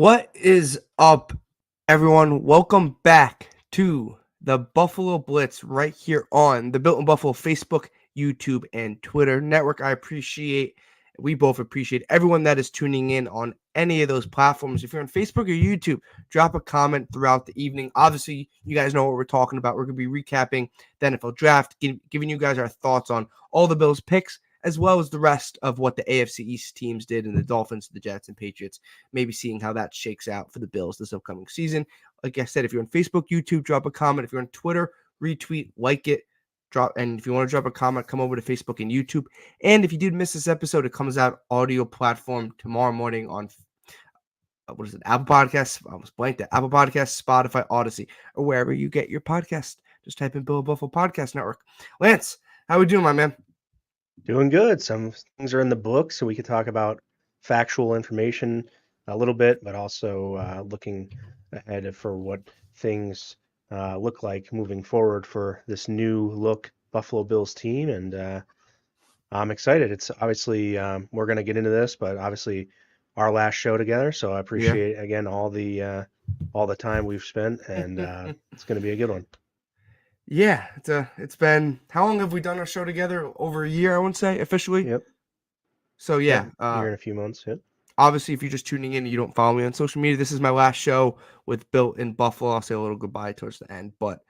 What is up, everyone? Welcome back to the Buffalo Blitz right here on the Built in Buffalo Facebook, YouTube, and Twitter network. We both appreciate everyone that is tuning in on any of those platforms. If you're on Facebook or YouTube, drop a comment throughout the evening. Obviously, you guys know what we're talking about. We're going to be recapping the NFL draft, giving you guys our thoughts on all the Bills picks, as well as the rest of what the AFC East teams did and the Dolphins, the Jets, and Patriots, maybe seeing how that shakes out for the Bills this upcoming season. Like I said, if you're on Facebook, YouTube, drop a comment. If you're on Twitter, retweet, like it, and if you want to drop a comment, come over to Facebook and YouTube. And if you did miss this episode, it comes out audio platform tomorrow morning on, Apple Podcasts? I almost blanked it. Apple Podcasts, Spotify, Odyssey, or wherever you get your podcast. Just type in Bill Buffalo Podcast Network. Lance, how we doing, my man? Doing good. Some things are in the book, so we could talk about factual information a little bit, but also looking ahead for what things look like moving forward for this new look Buffalo Bills team. And I'm excited. It's obviously we're going to get into this, but obviously our last show together. So I appreciate again all the time we've spent, and it's going to be a good one. Yeah, it's been, how long have we done our show together? Over a year, I would say, officially. Yep. So yeah, year and a few months. Yep. Obviously, if you're just tuning in and you don't follow me on social media, this is my last show with Built in Buffalo. I'll say a little goodbye towards the end, but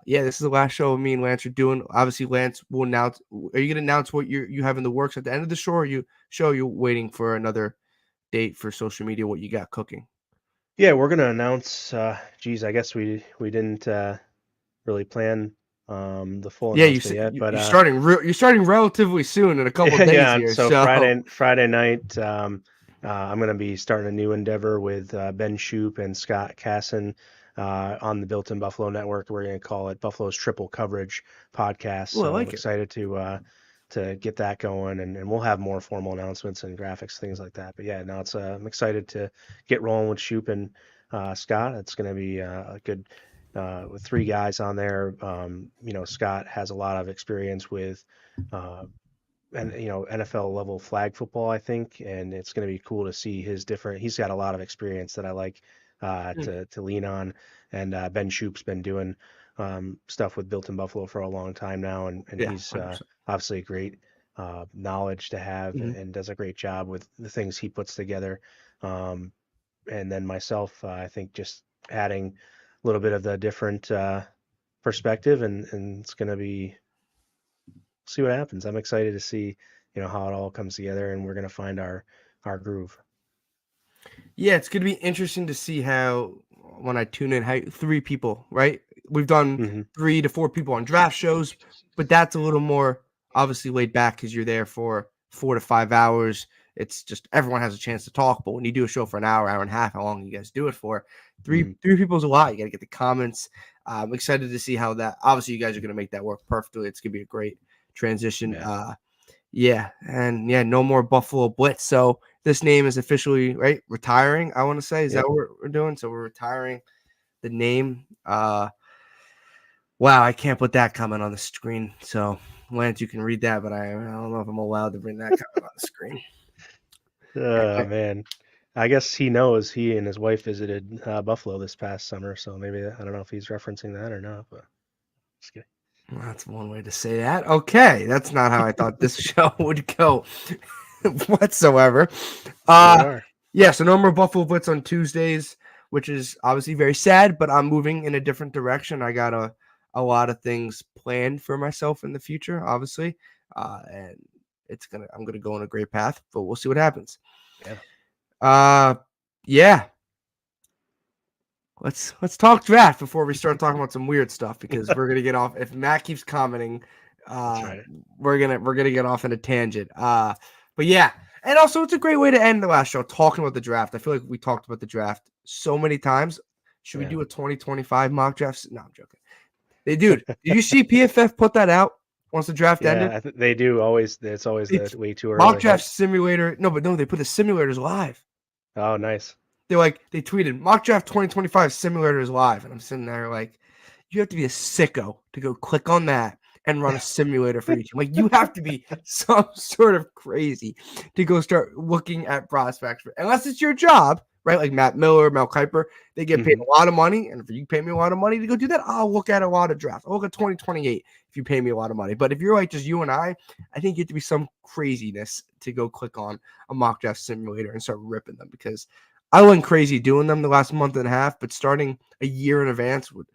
this is the last show me and Lance are doing. Obviously, Lance will announce. Are you going to announce what you have in the works at the end of the show, or you're waiting for another date for social media? What you got cooking? Yeah, we're going to announce. I guess we didn't really plan the full announcement yet, but you're starting relatively soon in a couple of days here. So Friday night, I'm going to be starting a new endeavor with Ben Shoop and Scott Casson on the Built in Buffalo network. We're going to call it Buffalo's Triple Coverage Podcast. So I'm excited to get that going, and we'll have more formal announcements and graphics, things like that. But yeah, no, I'm excited to get rolling with Shoop and Scott. It's going to be a good. With three guys on there. Scott has a lot of experience with NFL level flag football, I think, and it's going to be cool to see he's got a lot of experience that I like to lean on. And Ben Shoop's been doing stuff with Built in Buffalo for a long time now, and he's obviously a great knowledge to have, and does a great job with the things he puts together. And then myself, I think just adding a little bit of the different perspective, and it's going to be, see what happens. I'm excited to see, how it all comes together, and we're going to find our groove. Yeah, it's going to be interesting to see how, when I tune in, how three people, right? We've done 3 to 4 people on draft shows, but that's a little more obviously laid back because you're there for 4 to 5 hours. It's just everyone has a chance to talk, but when you do a show for an hour and a half, how long you guys do it for? Three people is a lot. You got to get the comments. I'm excited to see how that. Obviously, you guys are going to make that work perfectly. It's going to be a great transition. No more Buffalo Blitz. So this name is officially retiring. I want to say, is that what we're doing? So we're retiring the name. Wow, I can't put that comment on the screen. So Lance, you can read that, but I don't know if I'm allowed to bring that comment on the screen. Oh, man. I guess he knows he and his wife visited Buffalo this past summer, so maybe, I don't know if he's referencing that or not, but just kidding. Well, that's one way to say that. Okay, that's not how I thought this show would go whatsoever. So no more Buffalo Blitz on Tuesdays, which is obviously very sad, but I'm moving in a different direction. I got a lot of things planned for myself in the future, obviously, and I'm gonna go on a great path, but we'll see what happens. Let's talk draft before we start talking about some weird stuff, because we're gonna get off. If Matt keeps commenting, we're gonna get off in a tangent. But yeah, and also it's a great way to end the last show talking about the draft. I feel like we talked about the draft so many times. Should we do a 2025 mock draft? No, I'm joking. Did you see PFF put that out once the draft ended? Yeah, they do always. It's always way too early. Mock draft simulator. No, they put the simulators live. Oh, nice. They tweeted mock draft 2025 simulators live, and I'm sitting there like, you have to be a sicko to go click on that and run a simulator for each. Like, you have to be some sort of crazy to go start looking at prospects, unless it's your job, right? Like Matt Miller, Mel Kiper, they get paid Mm-hmm. a lot of money. And if you pay me a lot of money to go do that, I'll look at a lot of drafts. I'll look at 2028 if you pay me a lot of money. But if you're like just you and I think you have to be some craziness to go click on a mock draft simulator and start ripping them, because I went crazy doing them the last month and a half, but starting a year in advance would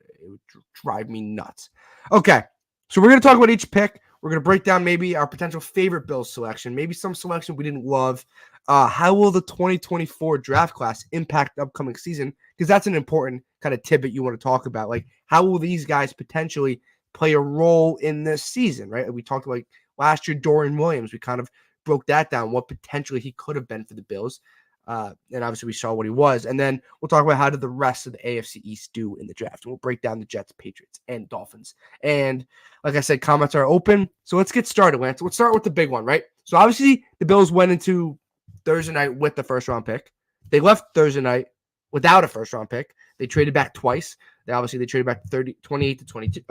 drive me nuts. Okay, so we're going to talk about each pick. We're going to break down maybe our potential favorite Bills selection, maybe some selection we didn't love. How will the 2024 draft class impact the upcoming season? Because that's an important kind of tidbit you want to talk about. Like, how will these guys potentially play a role in this season, right? We talked about like last year, Dorian Williams. We kind of broke that down, what potentially he could have been for the Bills. And obviously we saw what he was. And then we'll talk about how did the rest of the AFC East do in the draft. And we'll break down the Jets, Patriots, and Dolphins. And like I said, comments are open. So let's get started, Lance. Let's start with the big one, right? So obviously the Bills went into Thursday night with the first round pick. They left Thursday night without a first round pick. They traded back twice. They traded back 28 to 22,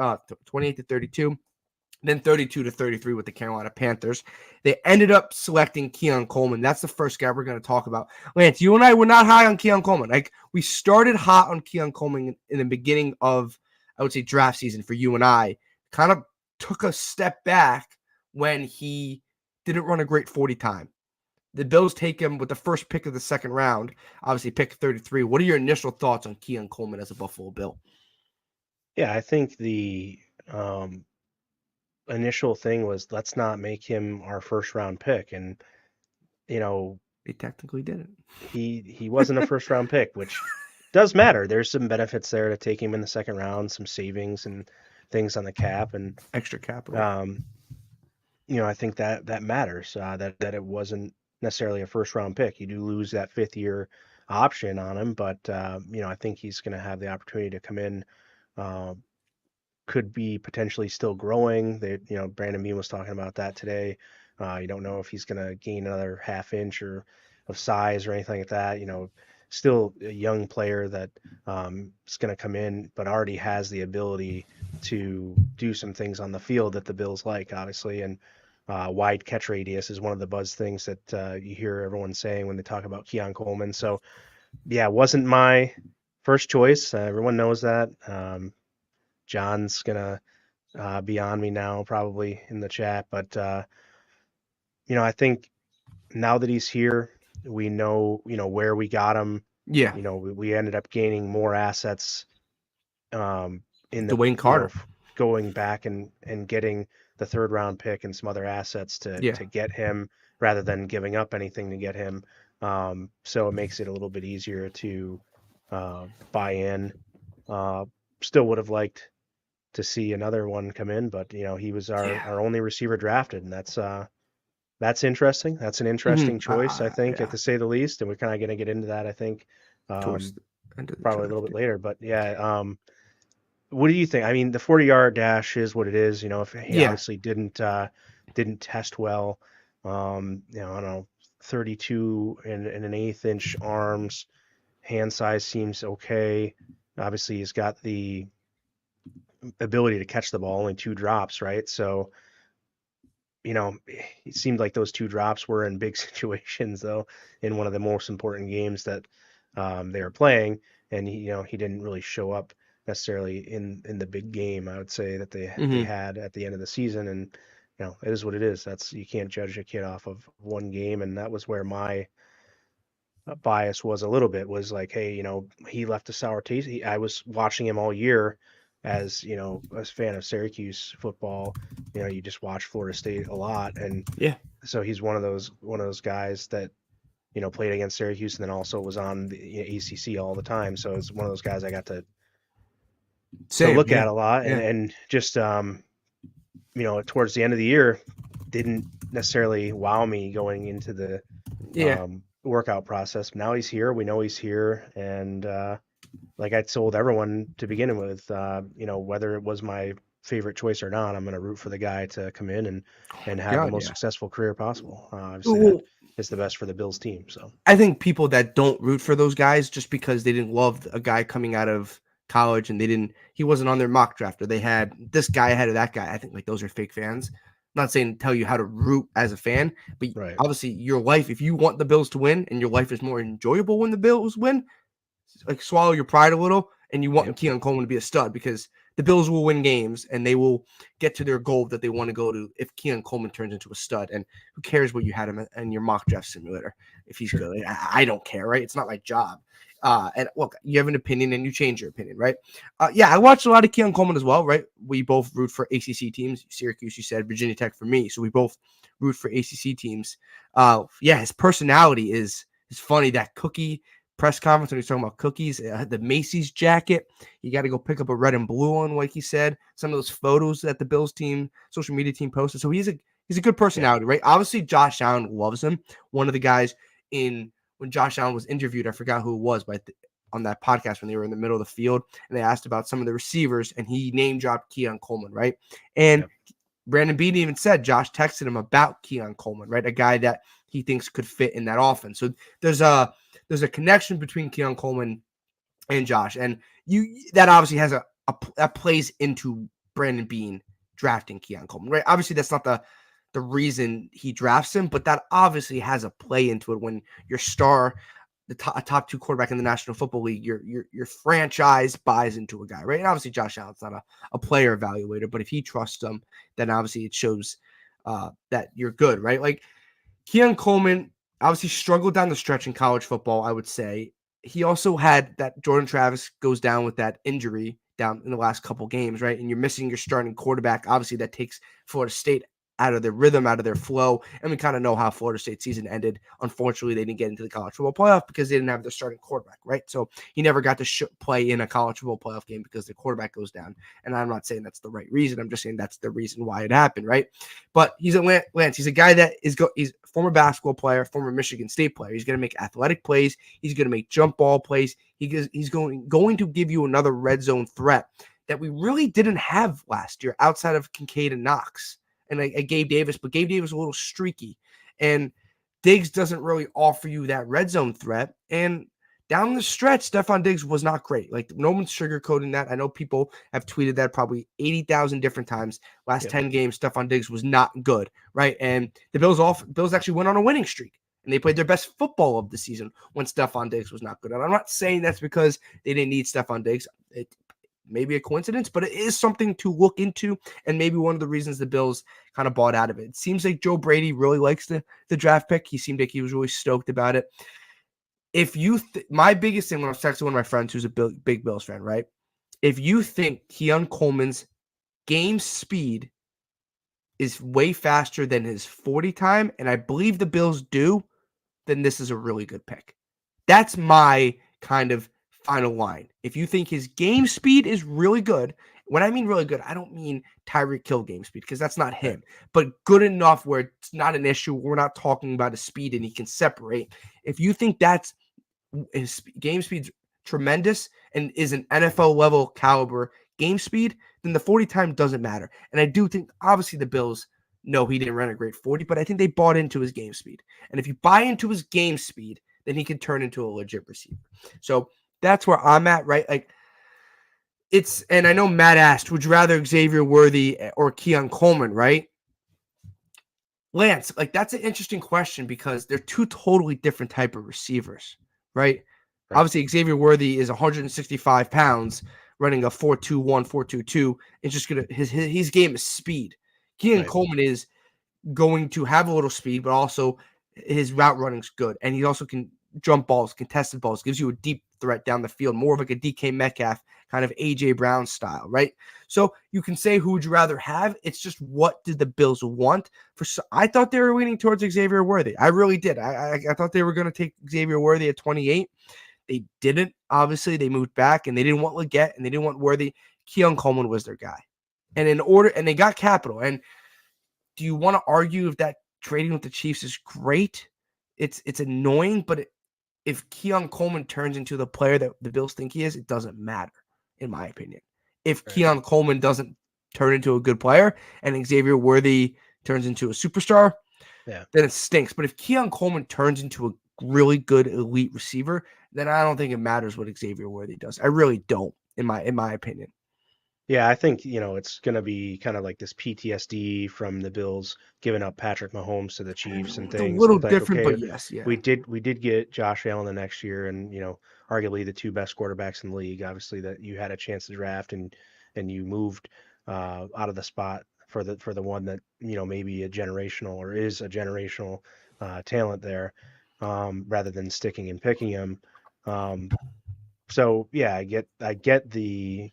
28 to 32. Then 32 to 33 with the Carolina Panthers. They ended up selecting Keon Coleman. That's the first guy we're going to talk about. Lance, you and I were not high on Keon Coleman. Like, we started hot on Keon Coleman in the beginning of, I would say, draft season for you and I. Kind of took a step back when he didn't run a great 40 time. The Bills take him with the first pick of the second round, obviously pick 33. What are your initial thoughts on Keon Coleman as a Buffalo Bill? Yeah, I think the initial thing was, let's not make him our first round pick. And, They technically didn't. he wasn't a first round pick, which does matter. There's some benefits there to take him in the second round, some savings and things on the cap, and Extra capital. I think that matters. That it wasn't necessarily a first round pick. You do lose that 5th-year option on him, but I think he's going to have the opportunity to come in. Could be potentially still growing. Brandon Beane was talking about that today. You don't know if he's going to gain another half inch of size or anything like that. Still a young player that is going to come in, but already has the ability to do some things on the field that the Bills like, obviously. And wide catch radius is one of the buzz things that you hear everyone saying when they talk about Keon Coleman. So, yeah, it wasn't my first choice. Everyone knows that. John's gonna be on me now, probably in the chat, but I think now that he's here, we know where we got him. Yeah. We ended up gaining more assets in the Dwayne Carter. Going back and getting the 3rd round pick and some other assets to get him, rather than giving up anything to get him. So it makes it a little bit easier to buy in. Still would have liked to see another one come in, but he was our only receiver drafted, and that's interesting. That's an interesting choice, I think, to say the least. And we're kind of going to get into that, I think, probably a little bit later. But yeah, what do you think? I mean, the 40-yard dash is what it is. If he obviously didn't test well, I don't know, 32 and an 1/8 inch arms, hand size seems okay. Obviously, he's got the ability to catch the ball, only 2 drops, right? So, it seemed like those 2 drops were in big situations, though, in one of the most important games that they were playing, and he didn't really show up necessarily in the big game, I would say, that they had at the end of the season. And it is what it is. You can't judge a kid off of one game, and that was where my bias was a little bit, was like, hey, he left a sour taste. I was watching him all year as a fan of Syracuse football. You just watch Florida State a lot, and so he's one of those guys that played against Syracuse and then also was on the ACC all the time. So it's one of those guys I got to look at a lot, and just towards the end of the year didn't necessarily wow me going into the workout process. Now he's here. We know he's here, and like I told everyone to begin with, whether it was my favorite choice or not, I'm going to root for the guy to come in and have the most successful career possible. Obviously, that is the best for the Bills team. So I think people that don't root for those guys just because they didn't love a guy coming out of college and he wasn't on their mock draft, or they had this guy ahead of that guy, I think like those are fake fans. not saying tell you how to root as a fan, but Right. obviously your life, if you want the Bills to win and your life is more enjoyable when the Bills win, like swallow your pride a little and you want Yep. Keon Coleman to be a stud because the Bills will win games and they will get to their goal that they want to go to if Keon Coleman turns into a stud. And who cares what you had him in your mock draft simulator if he's Sure. good? I don't care, right? It's not my job. And look, you have an opinion and you change your opinion, right? Yeah, I watched a lot of Keon Coleman as well, right? We both root for ACC teams. Syracuse, you said, Virginia Tech for me. So we both root for ACC teams. Yeah, his personality is funny. That cookie press conference when he's talking about cookies, the Macy's jacket. You got to go pick up a red and blue one, like he said. Some of those photos that the Bills team, social media team posted. So he's a good personality, right? Obviously, Josh Allen loves him. One of the guys when Josh Allen was interviewed, I forgot who it was, but on that podcast when they were in the middle of the field and they asked about some of the receivers, and he name dropped Keon Coleman, right? And Yep. Brandon Beane even said Josh texted him about Keon Coleman, right? A guy that he thinks could fit in that offense. So there's a connection between Keon Coleman and Josh, and that obviously has that plays into Brandon Beane drafting Keon Coleman, right? Obviously, that's not the reason he drafts him, but that obviously has a play into it when your star, a top two quarterback in the National Football League, your franchise buys into a guy, right? And obviously, Josh Allen's not a player evaluator, but if he trusts him, then obviously it shows that you're good, right? Like Keon Coleman obviously struggled down the stretch in college football, I would say. He also had that Jordan Travis goes down with that injury down in the last couple games, right? And you're missing your starting quarterback. Obviously, that takes Florida State out of their rhythm, out of their flow. And we kind of know how Florida State season ended. Unfortunately, they didn't get into the college football playoff because they didn't have their starting quarterback, right? So he never got to play in a college football playoff game because the quarterback goes down. And I'm not saying that's the right reason. I'm just saying that's the reason why it happened, right? But he's a Lance. He's a guy that he's a former basketball player, former Michigan State player. He's going to make athletic plays. He's going to make jump ball plays. He's going to give you another red zone threat that we really didn't have last year outside of Kincaid and Knox and Gabe Davis, but Gabe Davis was a little streaky. And Diggs doesn't really offer you that red zone threat. And down the stretch, Stephon Diggs was not great. Like, no one's sugarcoating that. I know people have tweeted that probably 80,000 different times. Last 10 games, Stephon Diggs was not good, right? And the Bills actually went on a winning streak. And they played their best football of the season when Stephon Diggs was not good. And I'm not saying that's because they didn't need Stephon Diggs. It may be a coincidence, but it is something to look into, and maybe one of the reasons the Bills kind of bought out of it. It seems like Joe Brady really likes the draft pick. He seemed like he was really stoked about it. If you my biggest thing when I was texting one of my friends who's a big Bills fan, right? If you think Keon Coleman's game speed is way faster than his 40 time, and I believe the Bills do, then this is a really good pick. That's my kind of final line. If you think his game speed is really good, when I mean really good, I don't mean Tyreek Hill game speed because that's not him, but good enough where it's not an issue. We're not talking about his speed and he can separate. If you think that's his game speed's tremendous and is an NFL level caliber game speed, then the 40 time doesn't matter. And I do think obviously the Bills know he didn't run a great 40, but I think they bought into his game speed. And if you buy into his game speed, then he can turn into a legit receiver. So that's where I'm at, right? Like and I know Matt asked, would you rather Xavier Worthy or Keon Coleman, right? Lance, like that's an interesting question because they're two totally different type of receivers, right? Obviously, Xavier Worthy is 165 pounds, running a 4.21, 4.22. It's just gonna his game is speed. Keon Coleman is going to have a little speed, but also his route running's good, and he also can jump balls, contested balls, gives you a deep threat down the field, more of like a DK Metcalf kind of AJ Brown style, right? So you can say who would you rather have? It's just what did the Bills want? I thought they were leaning towards Xavier Worthy. I really did. I thought they were going to take Xavier Worthy at 28. They didn't. Obviously, they moved back, and they didn't want Leggett, and they didn't want Worthy. Keon Coleman was their guy, and they got capital. And do you want to argue if that trading with the Chiefs is great? It's annoying, but if Keon Coleman turns into the player that the Bills think he is, it doesn't matter, in my opinion. If Keon Coleman doesn't turn into a good player and Xavier Worthy turns into a superstar, then it stinks. But if Keon Coleman turns into a really good elite receiver, then I don't think it matters what Xavier Worthy does. I really don't, in my opinion. Yeah, I think, it's going to be kind of like this PTSD from the Bills giving up Patrick Mahomes to the Chiefs and It's a things. little It's like, different, okay, but yes, yeah. we did get Josh Allen the next year, and arguably the two best quarterbacks in the league. Obviously, that you had a chance to draft, and you moved out of the spot for the one that maybe a generational or is a generational talent there, rather than sticking and picking him. Um, so yeah, I get the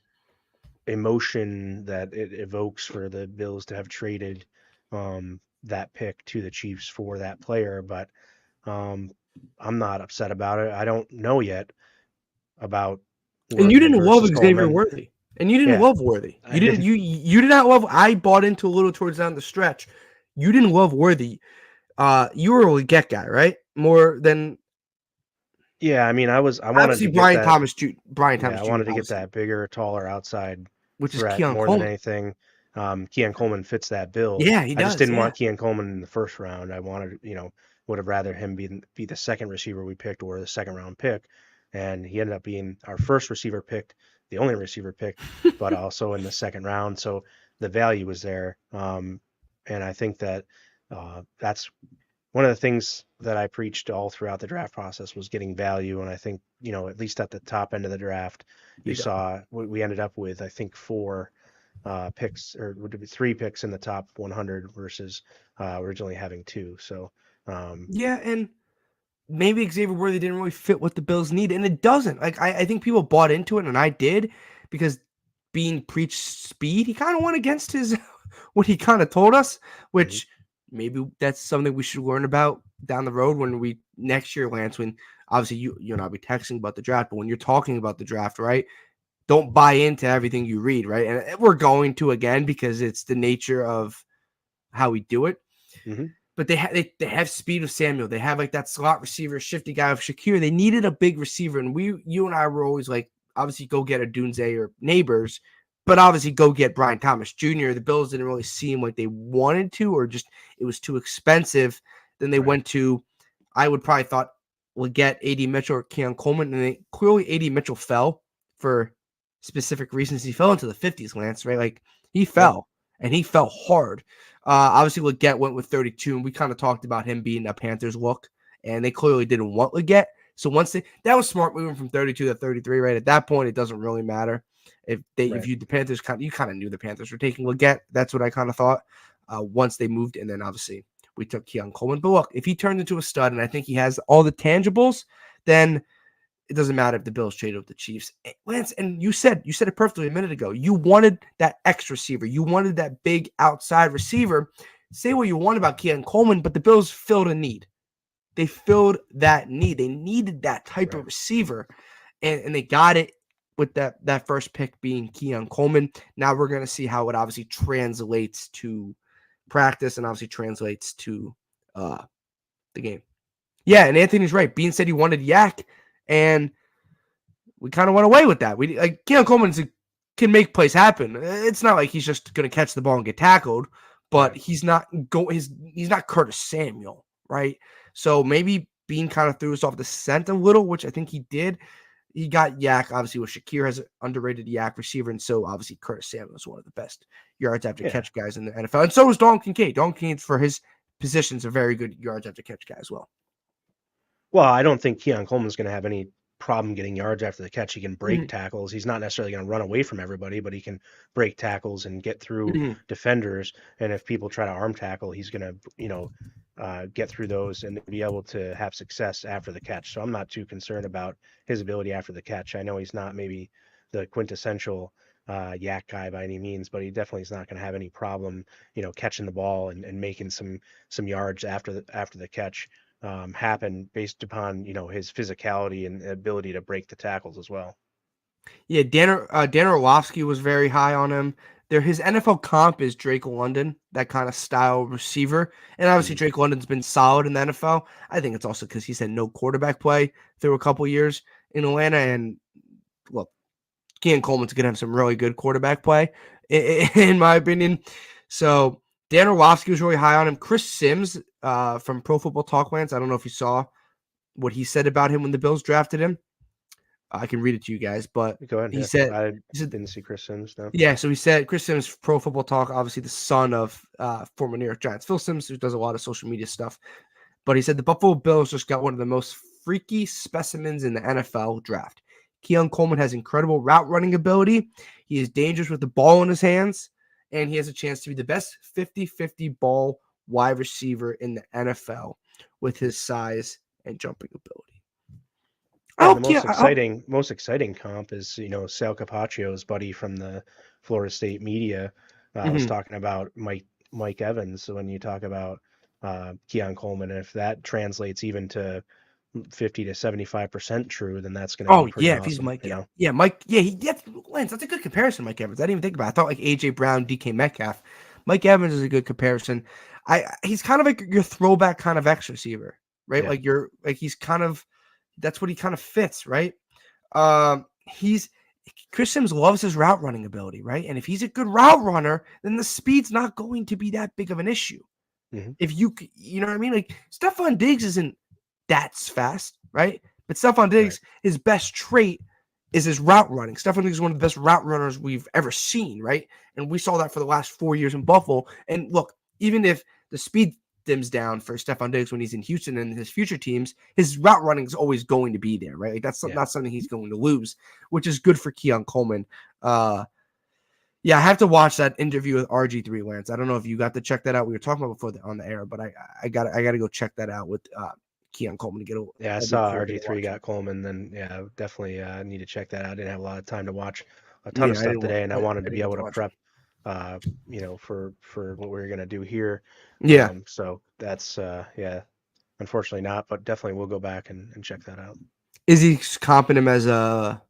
emotion that it evokes for the Bills to have traded that pick to the Chiefs for that player, but um, I'm not upset about it. I don't know yet about And you Worthy didn't love versus Xavier Coleman. Worthy. And you didn't Yeah, love Worthy. I You didn't didn't. you did not love I bought into a little towards down the stretch. You didn't love Worthy. You were a get guy, right? More than Yeah, I mean, I wanted obviously to get that. Brian Yeah, Thomas I Jr. wanted to get obviously, that bigger, taller outside which is threat Keon more than Coleman. anything. Keon Coleman fits that bill. Yeah, he I just does. didn't Yeah. want Keon Coleman in the first round. I wanted, would have rather him be the second receiver we picked or the second round pick. And he ended up being our first receiver picked, the only receiver picked, but also in the second round. So the value was there. And I think that that's one of the things that I preached all throughout the draft process was getting value. And I think, at least at the top end of the draft, He you does. saw we ended up with, I think, four picks, or would it be three picks in the top 100 versus originally having two. So, Yeah, and maybe Xavier Worthy didn't really fit what the Bills need, and it doesn't. Like I think people bought into it, and I did because being preached speed, he kind of went against his what he kind of told us, mhm, which maybe that's something we should learn about down the road when we next year, Lance. When obviously you and I'll be texting about the draft, but when you're talking about the draft, right? Don't buy into everything you read, right? And we're going to again because it's the nature of how we do it. mhm, But they have speed with Samuel. They have like that slot receiver, shifty guy with Shakir. They needed a big receiver, and you and I were always like, obviously go get a Dunze or Neighbors, but obviously go get Brian Thomas Jr. The Bills didn't really seem like they wanted to, or just it was too expensive. Then they right. went to, I would probably thought would get AD Mitchell or Keon Coleman, and they clearly AD Mitchell fell for specific reasons. He fell into the 50s, Lance, right? Like he Yeah, fell and he fell hard. Obviously, Leggett went with 32, and we kind of talked about him being a Panthers look, and they clearly didn't want Leggett. So that was smart moving from 32 to 33, right? At that point, it doesn't really matter if right. you the Panthers you kind of knew the Panthers were taking Leggett. That's what I kind of thought. Once they moved, and then obviously we took Keon Coleman. But look, if he turned into a stud, and I think he has all the tangibles, then it doesn't matter if the Bills traded with the Chiefs. Lance, and you said it perfectly a minute ago. You wanted that X receiver. You wanted that big outside receiver. Say what you want about Keon Coleman, but the Bills filled a need. They filled that need. They needed that type Right. of receiver, and they got it with that first pick being Keon Coleman. Now we're going to see how it obviously translates to practice and obviously translates to the game. Yeah, and Anthony's right. Bean said he wanted Yak, and we kind of went away with that. We like Keon Coleman can make plays happen. It's not like he's just going to catch the ball and get tackled, but Right. he's not Curtis Samuel, right? So maybe Bean kind of threw us off the scent a little, which I think he did. He got Yak, obviously, with Shakir has an underrated Yak receiver, and so obviously Curtis Samuel is one of the best yards after Yeah. catch guys in the NFL, and so is Dalton Kincaid. Dalton Kincaid, for his positions, a very good yards after catch guy as well. Well, I don't think Keon Coleman's going to have any problem getting yards after the catch. He can break Mhm, tackles. He's not necessarily going to run away from everybody, but he can break tackles and get through mhm. defenders. And if people try to arm tackle, he's going to, get through those and be able to have success after the catch. So I'm not too concerned about his ability after the catch. I know he's not maybe the quintessential yak guy by any means, but he definitely is not going to have any problem, catching the ball and making some yards after the catch happen based upon his physicality and ability to break the tackles as well. Yeah, Dan Orlovsky was very high on him. His NFL comp is Drake London, that kind of style receiver. And obviously Mhm. Drake London's been solid in the NFL. I think it's also because he's had no quarterback play through a couple years in Atlanta. And look, Keon Coleman's going to have some really good quarterback play, in my opinion. So Dan Orlovsky was really high on him. Chris Sims from Pro Football Talk, Lance, I don't know if you saw what he said about him when the Bills drafted him. I can read it to you guys, but Go ahead. he Yeah, said, I he said, didn't see Chris Sims. No. yeah. So he said, Chris Sims, Pro Football Talk, obviously the son of former New York Giants Phil Sims, who does a lot of social media stuff. But he said the Buffalo Bills just got one of the most freaky specimens in the NFL draft. Keon Coleman has incredible route running ability. He is dangerous with the ball in his hands, and he has a chance to be the best 50-50 ball wide receiver in the NFL with his size and jumping ability. Yeah, Oh, the yeah. most exciting comp is, Sal Capaccio's buddy from the Florida State media was Mhm. talking about Mike Evans. So when you talk about Keon Coleman, if that translates even to 50 to 75% true, then that's going to be Oh, pretty yeah, if he's awesome, Mike, yeah, Mike, yeah, Lance, that's a good comparison, Mike Evans. I didn't even think about it. I thought like AJ Brown, DK Metcalf. Mike Evans is a good comparison. He's kind of like your throwback kind of X receiver, right? Yeah. He's kind of that's what he kind of fits, right? He's Chris Sims loves his route running ability, right? And if he's a good route runner, then the speed's not going to be that big of an issue. Hmm. If you know what I mean? Like Stephon Diggs isn't that's fast, right? But Stephon Right. Diggs, his best trait is his route running. Stephon Diggs is one of the best route runners we've ever seen, right? And we saw that for the last 4 years in Buffalo. And look, even if the speed dims down for Stephon Diggs when he's in Houston and his future teams, his route running is always going to be there, right? Like that's Yeah. not something he's going to lose, which is good for Keon Coleman. Yeah, I have to watch that interview with RG3 Lance. I don't know if you got to check that out. We were talking about before on the air, but I got to go check that out with Keon Coleman to get a. Yeah, I That'd be saw cool to RG3 watch. got Coleman. Then yeah, definitely need to check that out. I didn't have a lot of time to watch a ton Yeah, of stuff today, and I I wanted to didn't be get able to to watch it. prep, for what we were gonna do here. Yeah, So that's yeah, unfortunately not, but definitely we'll go back and check that out. is he comping him as a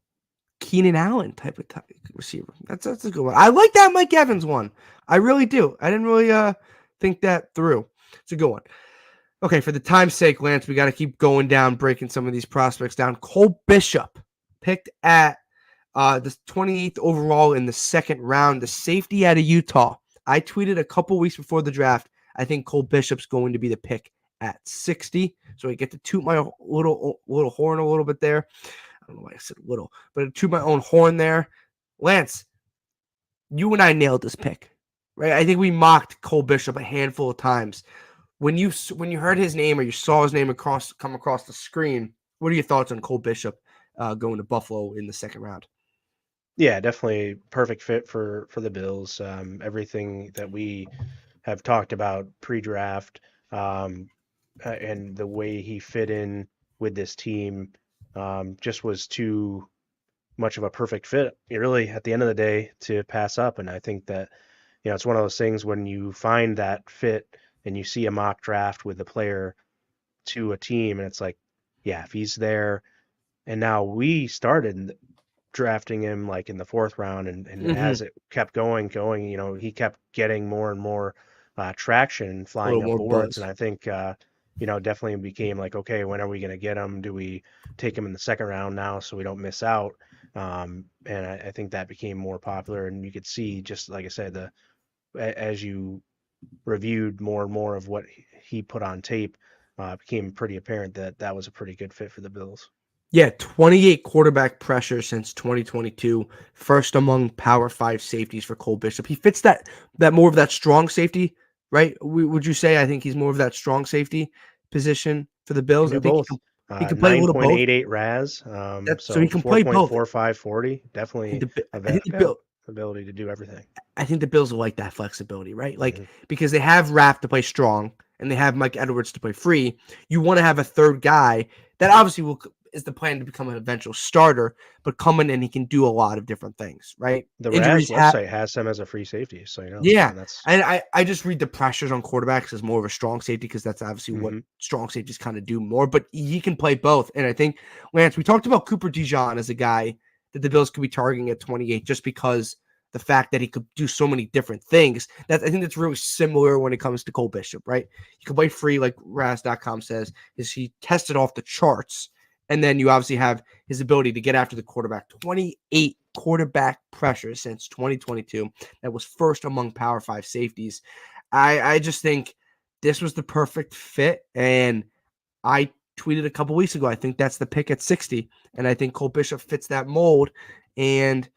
Keenan Allen type of receiver? That's a good one. I like that Mike Evans one. I really do. I didn't really think that through. It's a good one. Okay, for the time's sake, Lance, we got to keep going down, breaking some of these prospects down. Cole Bishop, picked at the 28th overall in the second round, the safety out of Utah. I tweeted a couple weeks before the draft, I think Cole Bishop's going to be the pick at 60. So I get to toot my little horn a little bit there. I don't know why I said little, but toot my own horn there. Lance, you and I nailed this pick, right? I think we mocked Cole Bishop a handful of times. When you heard his name or you saw his name come across the screen, what are your thoughts on Cole Bishop going to Buffalo in the second round? Yeah, definitely perfect fit for the Bills. Everything that we have talked about pre-draft, and the way he fit in with this team, just was too much of a perfect fit, really, at the end of the day, to pass up. And I think that, it's one of those things when you find that fit and you see a mock draft with the player to a team, and it's like, yeah, if he's there. And now we started drafting him like in the fourth round, and Mm-hmm. as it kept going, he kept getting more and more traction, A little flying up more boards. And buzz. I think, definitely became like, okay, when are we going to get him? Do we take him in the second round now so we don't miss out? And I think that became more popular, and you could see, just like I said, as you reviewed more and more of what he put on tape, became pretty apparent that that was a pretty good fit for the Bills. Yeah, 28 quarterback pressure since 2022. First among Power 5 safeties for Cole Bishop. He fits that more of that strong safety, right? Would you say? I think he's more of that strong safety position for the Can Bills. I do think both. he can play a little both. 9.88 RAS, So he so can play both. 4.45 40. I think Definitely I think the Bill ability to do everything. I think the Bills will like that flexibility, right? Like Hmm. because they have Rapp to play strong and they have Mike Edwards to play free. You want to have a third guy that obviously is the plan to become an eventual starter, but come in and he can do a lot of different things, right? The RAS Injuries have, website has him as a free safety, so yeah. and that's And I just read the pressures on quarterbacks as more of a strong safety because that's obviously what hmm strong safeties kind of do more, but he can play both. And I think, Lance, we talked about Cooper DeJean as a guy that the Bills could be targeting at 28 just because the fact that he could do so many different things. That I think that's really similar when it comes to Cole Bishop, right? He can play free, like Raz.com says, is he tested off the charts. And then you obviously have his ability to get after the quarterback. 28 quarterback pressure since 2022. That was first among Power 5 safeties. I just think this was the perfect fit. And I tweeted a couple weeks ago, I think that's the pick at 60. And I think Cole Bishop fits that mold. And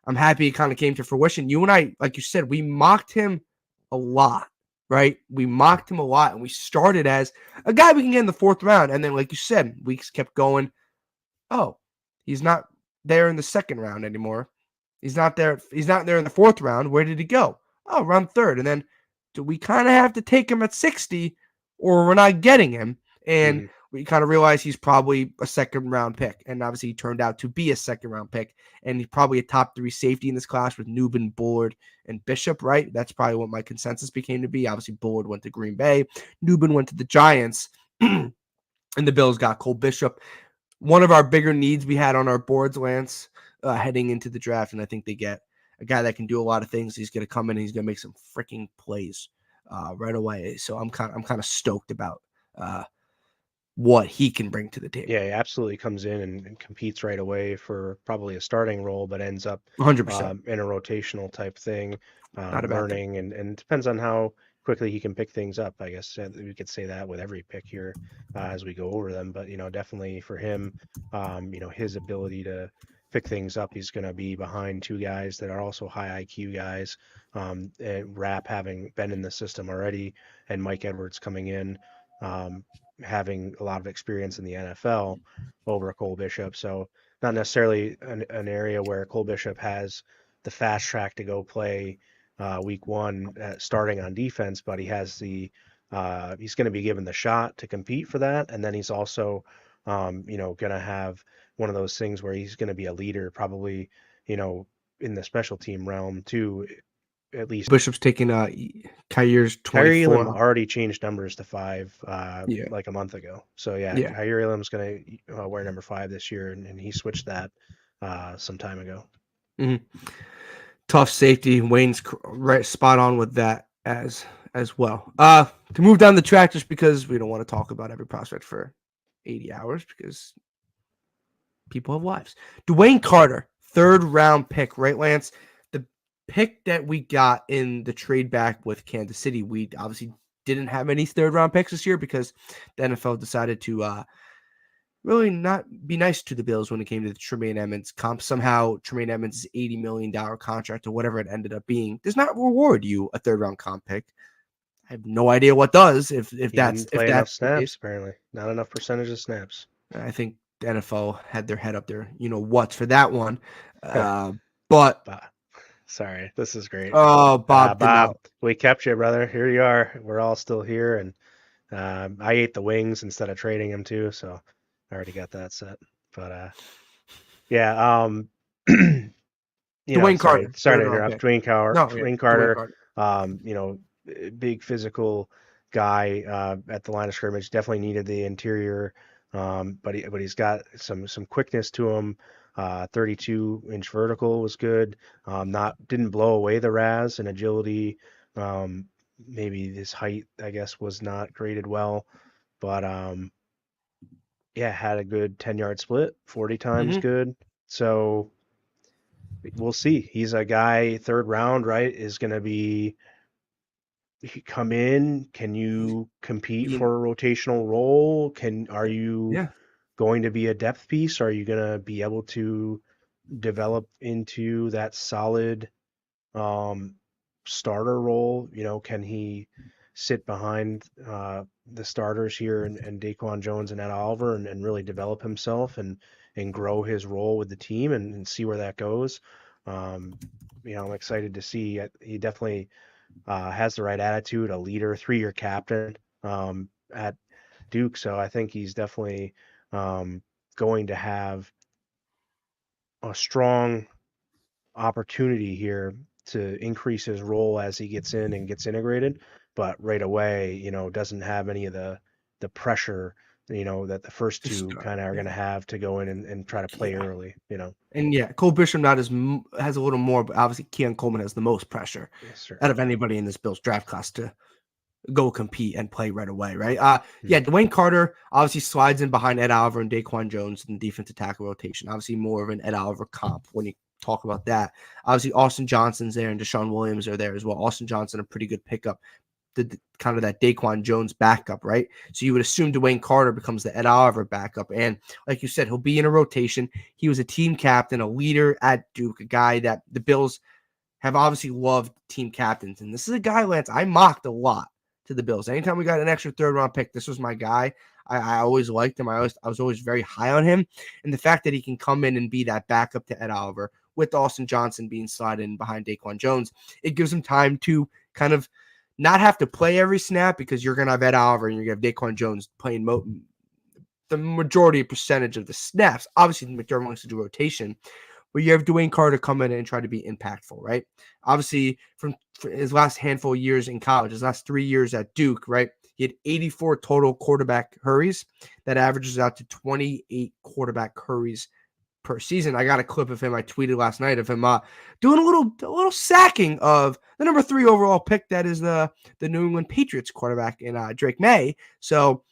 I'm happy it kind of came to fruition. You and I, like you said, we mocked him a lot, right? We mocked him a lot. And we started as a guy we can get in the 4th round. And then, like you said, weeks kept going. Oh, he's not there in the 2nd round anymore. He's not there. He's not there in the 4th round. Where did he go? Oh, round 3rd. And then do we kind of have to take him at 60 or we're not getting him? And we kind of realize he's probably a 2nd round pick. And obviously he turned out to be a 2nd round pick. And he's probably a top 3 safety in this class with Newbin, Bullard, and Bishop, right? That's probably what my consensus became to be. Obviously Bullard went to Green Bay. Newbin went to the Giants. And the Bills got Cole Bishop. One of our bigger needs we had on our boards, Lance, heading into the draft. And I think they get a guy that can do a lot of things. He's going to come in and he's going to make some freaking plays right away. So I'm kind of stoked about what he can bring to the table. Yeah, he absolutely comes in and competes right away for probably a starting role, but ends up 100% in a rotational type thing, Not a bad learning, and it depends on how quickly he can pick things up. I guess we could say that with every pick here as we go over them, but definitely for him, his ability to pick things up, he's going to be behind 2 guys that are also high IQ guys. And Rapp having been in the system already, and Mike Edwards coming in, having a lot of experience in the NFL over Cole Bishop. So not necessarily an area where Cole Bishop has the fast track to go play week 1 starting on defense, but he has he's going to be given the shot to compete for that. And then he's also, going to have one of those things where he's going to be a leader, probably, in the special team realm too. At least Bishop's taking Kyer's 24. Kyrie Elam already changed numbers to 5 like a month ago. So Yeah. Kyrie Elam's going to wear number 5 this year, and he switched that some time ago. Tough safety. Wayne's right spot on with that as well. To move down the track, just because we don't want to talk about every prospect for 80 hours because people have lives. Dwayne Carter, 3rd round pick, right, Lance? The pick that we got in the trade back with Kansas City, we obviously didn't have any 3rd round picks this year because the NFL decided to really not be nice to the Bills when it came to the Tremaine Edmonds comp. Somehow Tremaine Edmonds' $80 million contract or whatever it ended up being does not reward you a 3rd round comp pick. I have no idea what does if that's enough snaps, apparently. Not enough percentage of snaps. I think the NFL had their head up there, what's for that one. But sorry, this is great. Oh, Bob, we kept you, brother. Here you are. We're all still here, and I ate the wings instead of trading them too, so I already got that set. But Dwayne Carter. Sorry to interrupt. Dwayne Carter. Dwayne Carter. Big physical guy at the line of scrimmage. Definitely needed the interior, but he's got some quickness to him. 32-inch vertical was good. Didn't blow away the RAS and agility. Maybe his height, I guess, was not graded well, but had a good 10-yard split, 40 times good. So we'll see. He's a guy 3rd round, right? Is going to be come in. Can you compete for a rotational role? Are you going to be a depth piece? Are you going to be able to develop into that solid starter role? Can he sit behind the starters here and Daquan Jones and Ed Oliver and really develop himself and grow his role with the team and see where that goes? I'm excited to see. He definitely has the right attitude, a leader, 3-year captain at Duke. So I think he's definitely going to have a strong opportunity here to increase his role as he gets in and gets integrated, but right away, doesn't have any of the pressure, that the first 2 kind of are going to have to go in and try to play early, And Cole Bishop has a little more, but obviously Keon Coleman has the most pressure out of anybody in this Bills draft class to go compete and play right away, right? Dwayne Carter obviously slides in behind Ed Oliver and Daquan Jones in the defensive tackle rotation. Obviously more of an Ed Oliver comp when you talk about that. Obviously Austin Johnson's there and Deshaun Williams are there as well. Austin Johnson, a pretty good pickup. the kind of that Daquan Jones backup, right? So you would assume Dwayne Carter becomes the Ed Oliver backup. And like you said, he'll be in a rotation. He was a team captain, a leader at Duke, a guy that the Bills have obviously loved team captains. And this is a guy, Lance, I mocked a lot to the Bills. Anytime we got an extra third-round pick, this was my guy. I always liked him. I was always very high on him. And the fact that he can come in and be that backup to Ed Oliver with Austin Johnson being slotted in behind Daquan Jones, it gives him time to kind of not have to play every snap because you're going to have Ed Oliver and you're going to have Daquan Jones playing the majority percentage of the snaps. Obviously, McDermott wants to do rotation, but you have Dwayne Carter come in and try to be impactful, right? Obviously, from his last handful of years in college, his last 3 years at Duke, right? He had 84 total quarterback hurries. That averages out to 28 quarterback hurries per season. I got a clip of him. I tweeted last night of him doing a little sacking of the number 3 overall pick. That is the New England Patriots quarterback in Drake May. So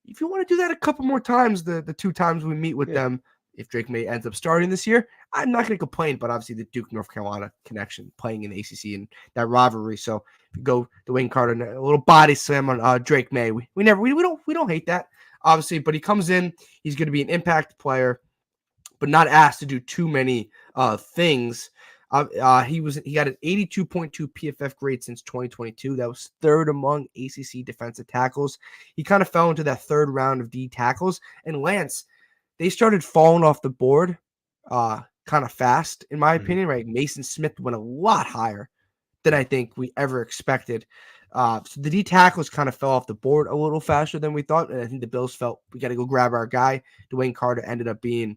if you want to do that a couple more times, the 2 times we meet with them, if Drake May ends up starting this year, I'm not going to complain. But obviously the Duke North Carolina connection, playing in the ACC and that rivalry. So if you go Dwayne Carter, a little body slam on Drake May, we don't hate that, obviously. But he comes in, he's going to be an impact player, but not asked to do too many things. He got an 82.2 PFF grade since 2022. That was 3rd among ACC defensive tackles. He kind of fell into that 3rd round of D tackles. And Lance, they started falling off the board kind of fast, in my opinion, right? Mason Smith went a lot higher than I think we ever expected. So the D tackles kind of fell off the board a little faster than we thought. And I think the Bills felt we got to go grab our guy. Dwayne Carter ended up being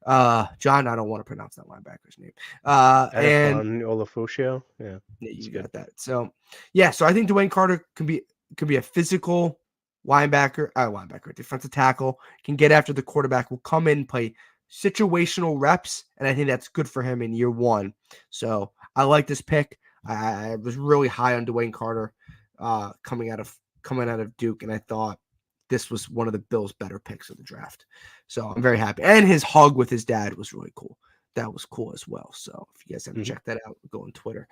John, I don't want to pronounce that linebacker's name. And Olafusio. Yeah, you got that. So yeah, so I think Dwayne Carter can be a physical linebacker, defensive tackle, can get after the quarterback, will come in, play situational reps, and I think that's good for him in year 1. So I like this pick. I was really high on Dwayne Carter coming out of Duke, and I thought this was one of the Bills' better picks of the draft. So I'm very happy. And his hug with his dad was really cool. That was cool as well. So if you guys haven't checked that out, go on Twitter.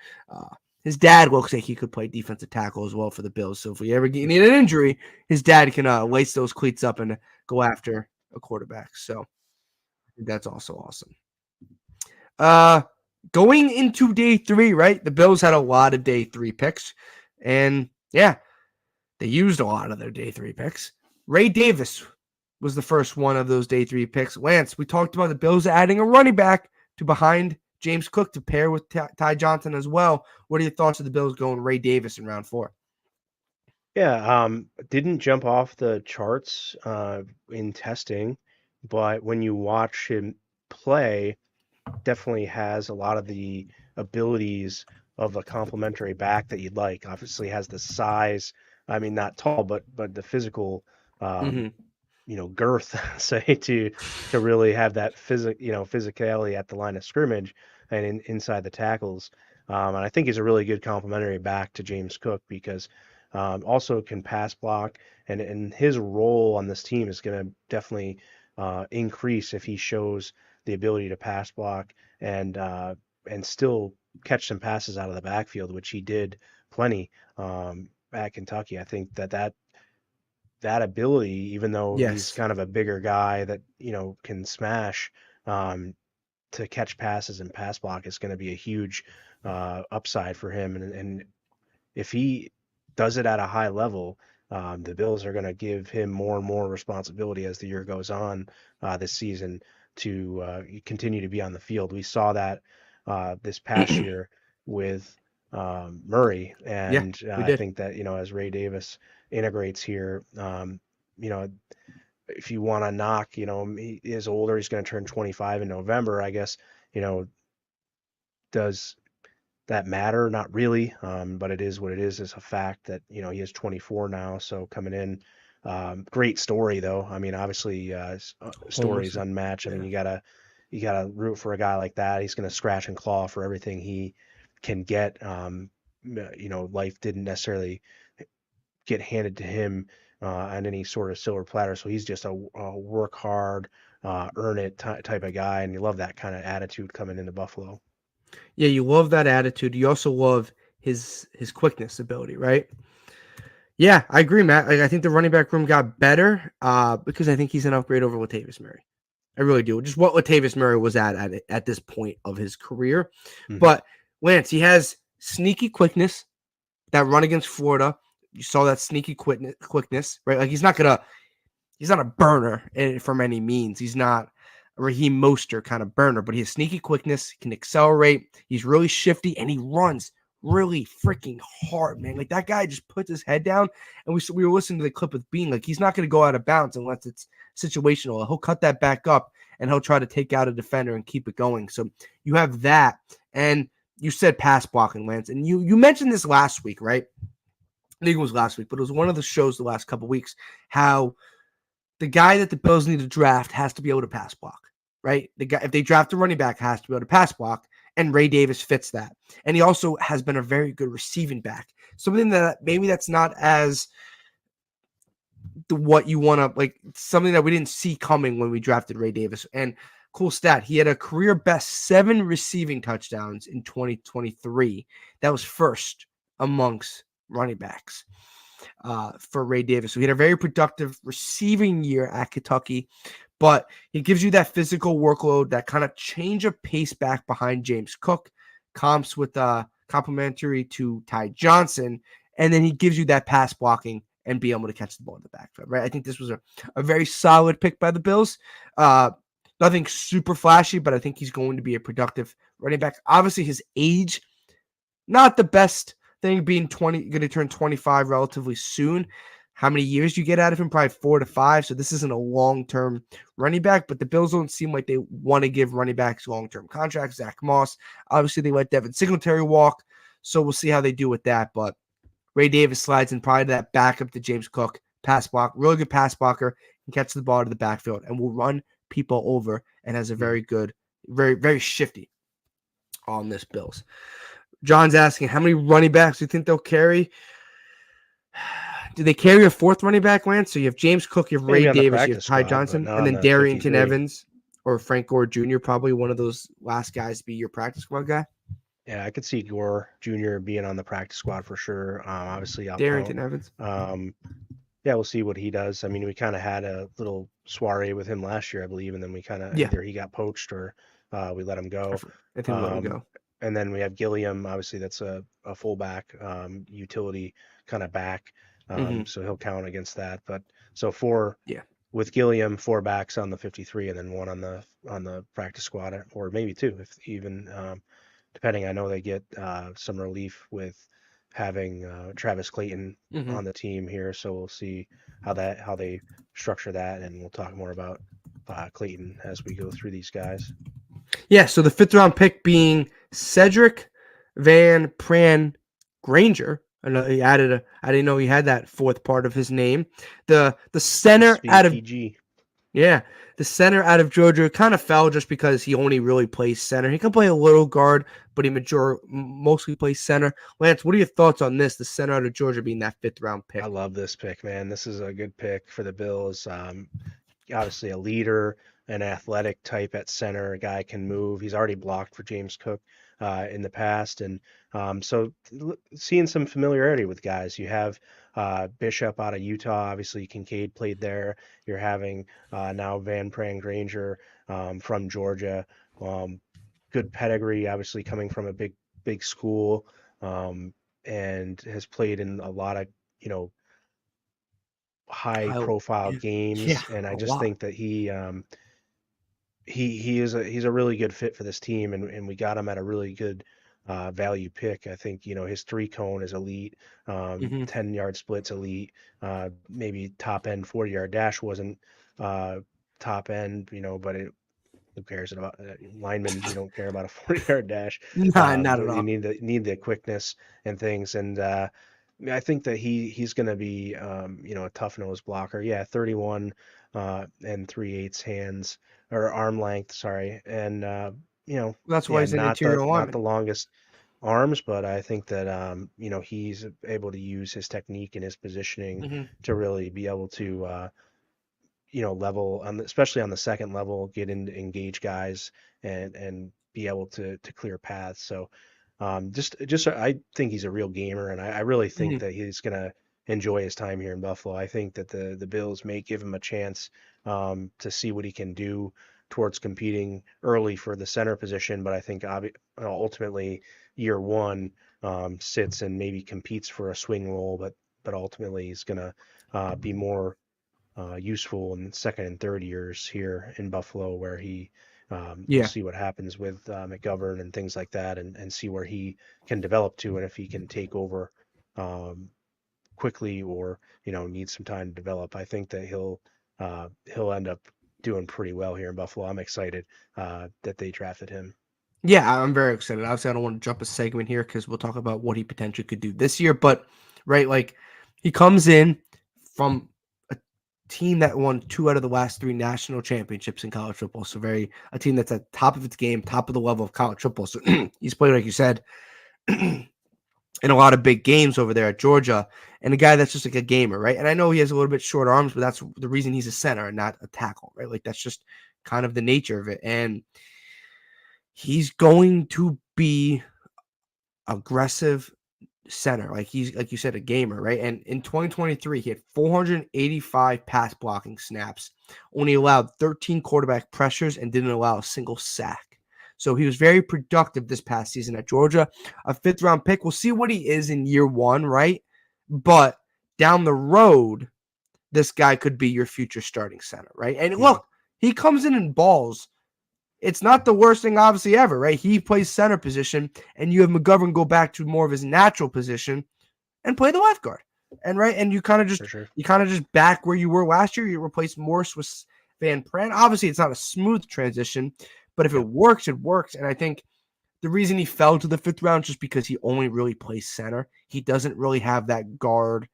His dad looks like he could play defensive tackle as well for the Bills. So if we ever need an injury, his dad can lace those cleats up and go after a quarterback. So I think that's also awesome. Going into day 3, right? The Bills had a lot of day 3 picks. And yeah, they used a lot of their day 3 picks. Ray Davis was the first one of those day 3 picks. Lance, we talked about the Bills adding a running back to behind James Cook to pair with Ty Johnson as well. What are your thoughts of the Bills going Ray Davis in round 4? Yeah, didn't jump off the charts in testing, but when you watch him play, definitely has a lot of the abilities of a complementary back that you'd like. Obviously has the size. I mean, not tall, but the physical, girth, say, to really have that physicality at the line of scrimmage and inside the tackles. And I think he's a really good complementary back to James Cook because also can pass block, and his role on this team is going to definitely increase if he shows the ability to pass block and still catch some passes out of the backfield, which he did plenty at Kentucky. I think that ability, even though he's kind of a bigger guy that can smash to catch passes and pass block, is going to be a huge upside for him. And if he does it at a high level, the Bills are going to give him more and more responsibility as the year goes on this season to continue to be on the field. We saw that this past year with Murray, and I think that as Ray Davis integrates here, if you want to knock, he is older. He's going to turn 25 in November, I guess. Does that matter? Not really, but it is what it is. It's a fact that he is 24 now, so coming in. Great story though. I mean, obviously, story is unmatched. I mean, you gotta root for a guy like that. He's gonna scratch and claw for everything he can get. Life didn't necessarily get handed to him on any sort of silver platter, so he's just a work hard, earn it type of guy, and you love that kind of attitude coming into Buffalo. Yeah, you love that attitude. You also love his quickness ability, right? Yeah, I agree, Matt. Like, I think the running back room got better because I think he's an upgrade over Latavius Murray. I really do. Just what Latavius Murray was at this point of his career. Mm-hmm. But Lance, he has sneaky quickness. That run against Florida, you saw that sneaky quickness, right? Like he's not a burner from any means. He's not a Raheem Mostert kind of burner, but he has sneaky quickness. He can accelerate. He's really shifty, and he runs really freaking hard, man. Like that guy just puts his head down, and we were listening to the clip with Bean. Like he's not going to go out of bounds unless it's situational. He'll cut that back up, and he'll try to take out a defender and keep it going. So you have that, and you said pass blocking, Lance, and you mentioned this last week, right? I think it was last week, but it was one of the shows the last couple of weeks, how the guy that the Bills need to draft has to be able to pass block, right? The guy, if they draft a running back, has to be able to pass block, and Ray Davis fits that. And he also has been a very good receiving back. Something that maybe that's not as what you want to like, something that we didn't see coming when we drafted Ray Davis. And cool stat, he had a career best 7 receiving touchdowns in 2023. That was first amongst running backs for Ray Davis. So he had a very productive receiving year at Kentucky, but he gives you that physical workload, that kind of change of pace back behind James Cook, comps with complimentary to Ty Johnson, and then he gives you that pass blocking and be able to catch the ball in the backfield, right? I think this was a very solid pick by the Bills. Nothing super flashy, but I think he's going to be a productive running back. Obviously, his age, not the best thing, being going to turn 25 relatively soon. How many years you get out of him? Probably 4 to 5. So this isn't a long-term running back, but the Bills don't seem like they want to give running backs long-term contracts. Zach Moss, obviously they let Devin Singletary walk, so we'll see how they do with that. But Ray Davis slides in probably that backup to James Cook, pass block, really good pass blocker, can catch the ball to the backfield and will run people over and has a very good, very, very shifty on this Bills. John's asking, how many running backs do you think they'll carry? Do they carry a 4th running back, Lance? So you have James Cook, you have Ray Davis, you have Ty Johnson, and then Darrington Evans or Frank Gore Jr., probably one of those last guys to be your practice squad guy. Yeah, I could see Gore Jr. being on the practice squad for sure. Obviously, Darrington Evans. Yeah, we'll see what he does. I mean, we kind of had a little soiree with him last year, I believe, and then we kind of either he got poached or we let him go. I think we let him go. And then we have Gilliam. Obviously, that's a fullback, utility kind of back. So he'll count against that. But so with Gilliam, 4 backs on the 53, and then 1 on the practice squad, or maybe 2 if even. Depending, I know they get some relief with having Travis Clayton on the team here, so we'll see how they structure that, and we'll talk more about Clayton as we go through these guys. Yeah, so the 5th round pick being Cedric Van Pran Granger. I know he added I didn't know he had that 4th part of his name. The center out of the center out of Georgia kind of fell just because he only really plays center. He can play a little guard, but he mostly plays center. Lance, what are your thoughts on this? The center out of Georgia being that 5th round pick. I love this pick, man. This is a good pick for the Bills. Obviously a leader, an athletic type at center. A guy can move. He's already blocked for James Cook in the past, and so seeing some familiarity with guys. You have Bishop out of Utah. Obviously, Kincaid played there. You're having now Van Pran Granger from Georgia. Good pedigree, obviously coming from a big school, and has played in a lot of high profile games. And I just think that he is a really good fit for this team, and we got him at a really good value pick. I think his 3-cone is elite, 10-yard splits elite, maybe top end 40-yard dash wasn't top end, but who cares about linemen? You don't care about a 40-yard dash. Not at all. You need the quickness and things, and I think that he's going to be a tough nose blocker. Yeah, 31 and 3/8 hands or arm length, sorry, and that's why he's an interior lineman. Not the longest arms, but I think that he's able to use his technique and his positioning to really be able to level especially on the second level, get in to engage guys and be able to clear paths. So just I think he's a real gamer, and I really think that he's gonna enjoy his time here in Buffalo. I think that the Bills may give him a chance to see what he can do towards competing early for the center position, but I think ultimately year one sits and maybe competes for a swing role, but ultimately he's going to be more useful in the second and third years here in Buffalo, where he we'll Yeah. see what happens with McGovern and things like that, and see where he can develop to, and if he can take over quickly or need some time to develop. I think that he'll end up doing pretty well here in Buffalo. I'm excited that they drafted him. Yeah, I'm very excited. Obviously, I don't want to jump a segment here because we'll talk about what he potentially could do this year. But, right, like he comes in from a team that won 2 out of the last 3 national championships in college football. So, a team that's at top of its game, top of the level of college football. So, he's played, like you said, in a lot of big games over there at Georgia. And a guy that's just like a gamer, right? And I know he has a little bit short arms, but that's the reason he's a center and not a tackle, right? Like that's just kind of the nature of it. And he's going to be aggressive center. Like he's, like you said, a gamer, right? And in 2023, he had 485 pass blocking snaps, only allowed 13 quarterback pressures, and didn't allow a single sack. So he was very productive this past season at Georgia. A 5th-round pick. We'll see what he is in year one, right? But down the road, this guy could be your future starting center, right? And look, he comes in and balls. It's not the worst thing, obviously, ever, right? He plays center position, and you have McGovern go back to more of his natural position and play the left guard. And right, and you kind of just back where you were last year. You replace Morse with Van Pran. Obviously, it's not a smooth transition, but if it works, it works. And I think the reason he fell to the 5th round is just because he only really plays center. He doesn't really have that guard.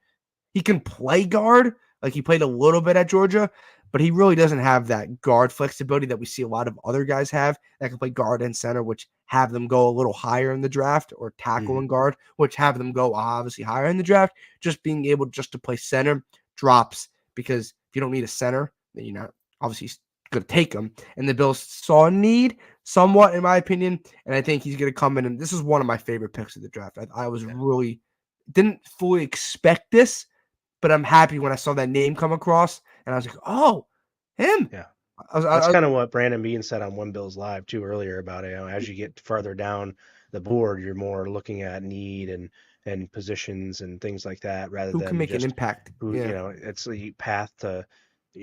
He can play guard, like he played a little bit at Georgia, but he really doesn't have that guard flexibility that we see a lot of other guys have that can play guard and center, which have them go a little higher in the draft, or tackle and guard, which have them go obviously higher in the draft. Just being able just to play center drops, because if you don't need a center, then you're not obviously going to take him. And the Bills saw a need somewhat, in my opinion, and I think he's going to come in. And this is one of my favorite picks of the draft. I was really didn't fully expect this, but I'm happy when I saw that name come across, and I was like, "Oh, him!" Yeah, that's kind of what Brandon Bean said on One Bills Live too earlier about it. As you get farther down the board, you're more looking at need and positions and things like that, rather who than can make just an impact. who. It's the path to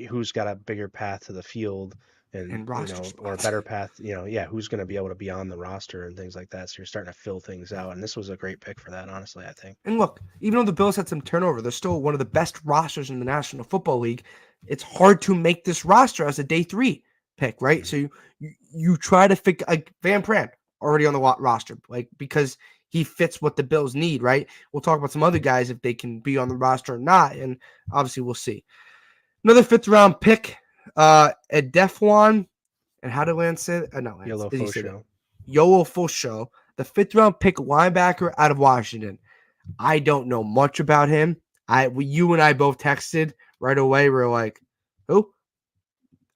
who's got a bigger path to the field, and roster or a spots. better path. Who's going to be able to be on the roster and things like that. So you're starting to fill things out, and this was a great pick for that, honestly, I think. And look, even though the Bills had some turnover, they're still one of the best rosters in the National Football League. It's hard to make this roster as a day 3 pick, right? So you try to figure, like Van Pran already on the roster, like because he fits what the Bills need, right? We'll talk about some other guys if they can be on the roster or not, and obviously we'll see. Another 5th-round pick, Edefwan, and how did Lance say it? No, Lance. Yellow Fosho. Yolo Fosho, the 5th-round pick linebacker out of Washington. I don't know much about him. You and I both texted right away. We're like, who?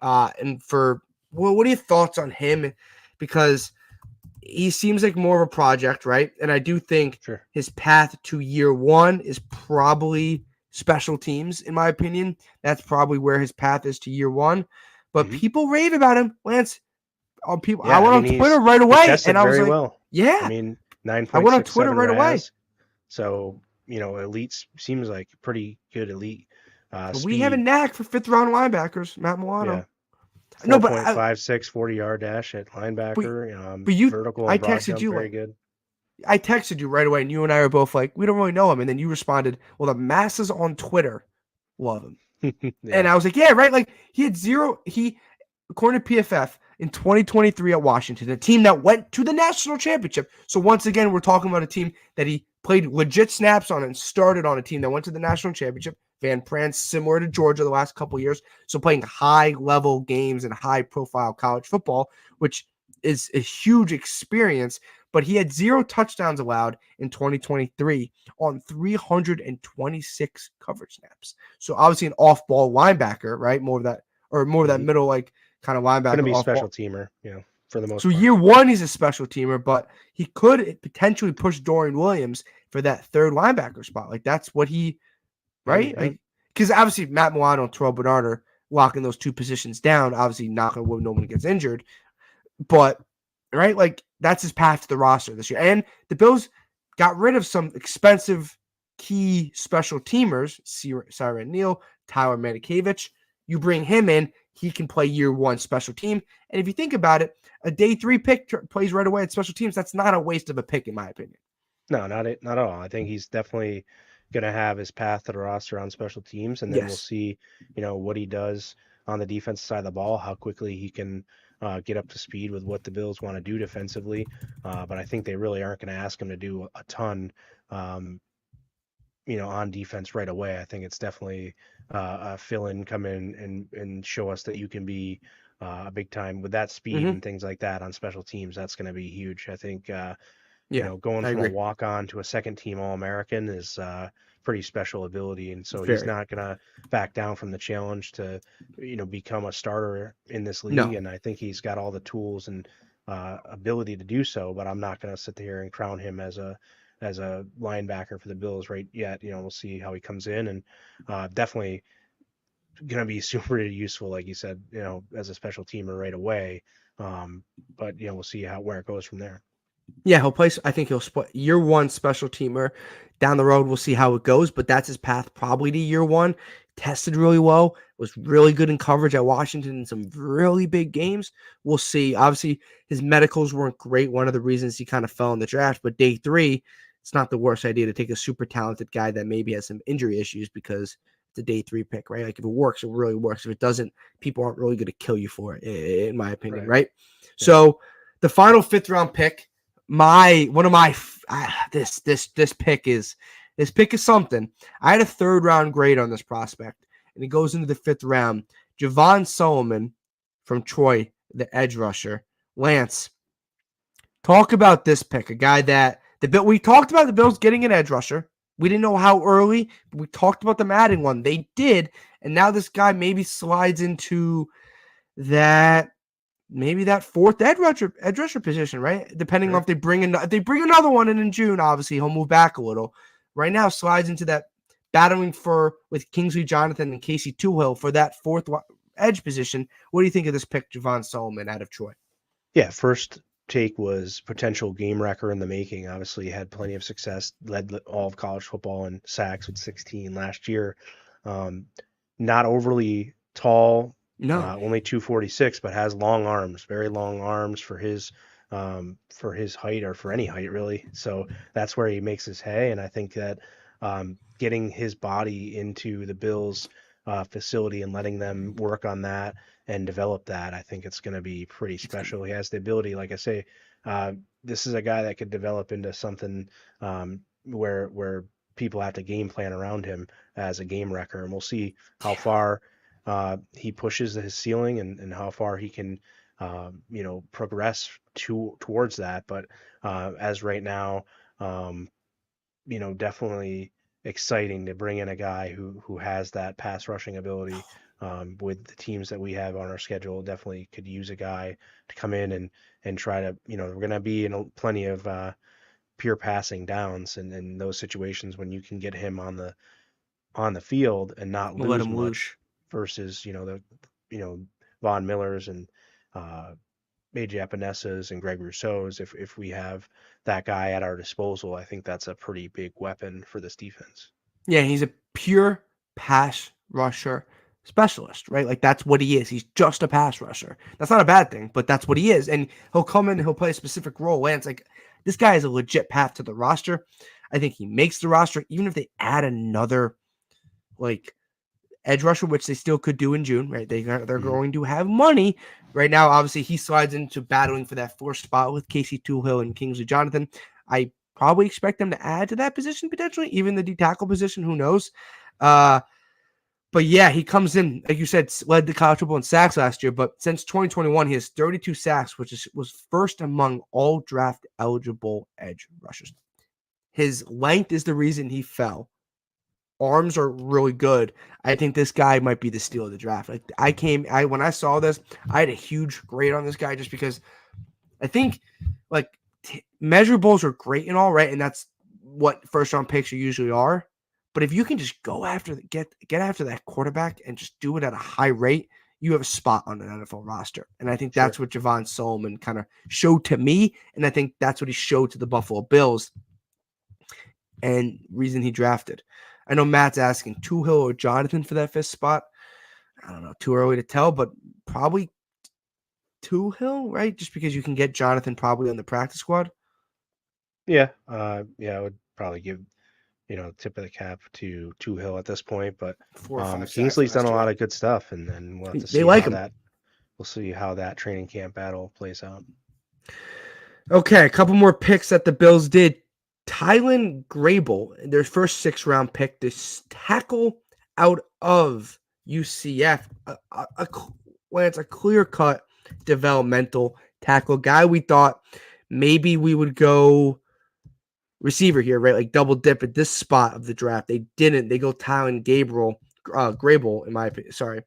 And what are your thoughts on him? Because he seems like more of a project, right? And I do think his path to year 1 is probably special teams, in my opinion. That's probably where his path is to year 1. But people rave about him, Lance. I went on Twitter right away, and I was like, well. Yeah. I mean, 9.67 I went on Twitter right away. So, elite seems like pretty good elite speed. We have a knack for 5th-round linebackers, Matt Milano. Yeah. 4.56 40-yard dash at linebacker. But you, vertical I and broad texted jump, you very good. I texted you right away, and you and I were both like, we don't really know him. And then you responded, well, the masses on Twitter love him. And I was like, yeah, right. Like he had according to PFF, in 2023 at Washington, a team that went to the national championship. So once again, we're talking about a team that he played legit snaps on and started on, a team that went to the national championship. Van Pran, similar to Georgia the last couple of years. So playing high-level games and high-profile college football, which is a huge experience. But he had 0 touchdowns allowed in 2023 on 326 coverage snaps. So obviously an off-ball linebacker, right? More of that middle, like, kind of linebacker. Going to be a special teamer, for the most part. So year 1, he's a special teamer, but he could potentially push Dorian Williams for that 3rd linebacker spot. Like that's what he Maybe, right? yeah. Like, because obviously Matt Milano and Terrell Bernard are locking those two positions down. Obviously, not going to win, no one gets injured. But, right, like, that's his path to the roster this year. And the Bills got rid of some expensive key special teamers, Siren Neal, Tyler Matakevich. You bring him in, he can play year one special team. And if you think about it, a day 3 pick plays right away at special teams. That's not a waste of a pick, in my opinion. No, not at all. I think he's definitely going to have his path to the roster on special teams, and then we'll Yes. see, what he does on the defensive side of the ball, how quickly he can get up to speed with what the Bills want to do defensively. But I think they really aren't going to ask him to do a ton, um, on defense right away. I think it's definitely a fill in, come in and show us that you can be a big time with that speed Mm-hmm. and things like that on special teams. That's going to be huge. I think. Yeah, Going I from a agree. walk-on to a second-team All-American is pretty special ability, and so he's Very. not gonna back down from the challenge to, become a starter in this league. No. And I think he's got all the tools and ability to do so. But I'm not gonna sit there and crown him as a linebacker for the Bills right yet. We'll see how he comes in, and definitely gonna be super useful, like you said, as a special teamer right away. But we'll see where it goes from there. Yeah, he'll play. I think he'll split year one special teamer. Down the road, we'll see how it goes, but that's his path probably to year one. Tested really well, was really good in coverage at Washington in some really big games. We'll see. Obviously, his medicals weren't great. One of the reasons he kind of fell in the draft, but day 3, it's not the worst idea to take a super talented guy that maybe has some injury issues because it's a day 3 pick, right? Like if it works, it really works. If it doesn't, people aren't really going to kill you for it, in my opinion, right? Yeah. So the final 5th round pick. This pick is something. I had a 3rd round grade on this prospect, and it goes into the 5th round. Javon Solomon from Troy, the edge rusher. Lance, talk about this pick. A guy that we talked about the Bills getting an edge rusher. We didn't know how early, but we talked about them adding one. They did, and now this guy maybe slides into that. Maybe that 4th edge rusher position, right? Depending on if they bring another one in June, obviously he'll move back a little. Right now, slides into that battling with Kingsley Jonathan and Casey Toohill for that 4th edge position. What do you think of this pick, Javon Solomon out of Troy? Yeah, first take was potential game wrecker in the making. Obviously, had plenty of success, led all of college football in sacks with 16 last year. Not overly tall. No. Only 246, but has long arms, very long arms for his height, or for any height really. So that's where he makes his hay. And I think that getting his body into the Bills facility and letting them work on that and develop that, I think it's going to be pretty special. He has the ability, like I say, this is a guy that could develop into something where people have to game plan around him as a game wrecker, and we'll see how far he pushes his ceiling and how far he can, progress towards that. But as right now, definitely exciting to bring in a guy who has that pass rushing ability. With the teams that we have on our schedule, definitely could use a guy to come in and try to, we're going to be in plenty of pure passing downs and those situations when you can get him on the field and not We'll let lose him lose. much versus Von Millers and AJ Epinezas and Greg Rousseau's. If we have that guy at our disposal, I think that's a pretty big weapon for this defense. Yeah, he's a pure pass rusher specialist, right? Like that's what he is. He's just a pass rusher. That's not a bad thing, but that's what he is. And he'll come in, he'll play a specific role. Lance, like this guy is a legit path to the roster. I think he makes the roster, even if they add another like edge rusher, which they still could do in June, right? They're going to have money right now. Obviously, he slides into battling for that 4th spot with Casey Toohill and Kingsley Jonathan. I probably expect them to add to that position potentially, even the D tackle position. Who knows? But yeah, he comes in, like you said, led the college football in sacks last year. But since 2021, he has 32 sacks, which was first among all draft eligible edge rushers. His length is the reason he fell. Arms are really good. I think this guy might be the steal of the draft. Like when I saw this, I had a huge grade on this guy just because I think like measurables are great and all, right? And that's what 1st round picks usually are. But if you can just go after get after that quarterback and just do it at a high rate, you have a spot on an NFL roster. And I think that's what Javon Solomon kind of showed to me. And I think that's what he showed to the Buffalo Bills. And reason he drafted. I know Matt's asking Tuhill or Jonathan for that 5th spot. I don't know, too early to tell, but probably Tuhill, right? Just because you can get Jonathan probably on the practice squad. Yeah, I would probably give tip of the cap to Hill at this point, but 4 or 5 Kingsley's done a lot of good stuff, and then we'll have to see like we'll see how that training camp battle plays out. Okay, a couple more picks that the Bills did. Tylen Grable, their first 6th-round pick, this tackle out of UCF, a clear-cut developmental tackle guy. We thought maybe we would go receiver here, right? Like double dip at this spot of the draft. They didn't. They go Tylen Grable, in my opinion. Sorry.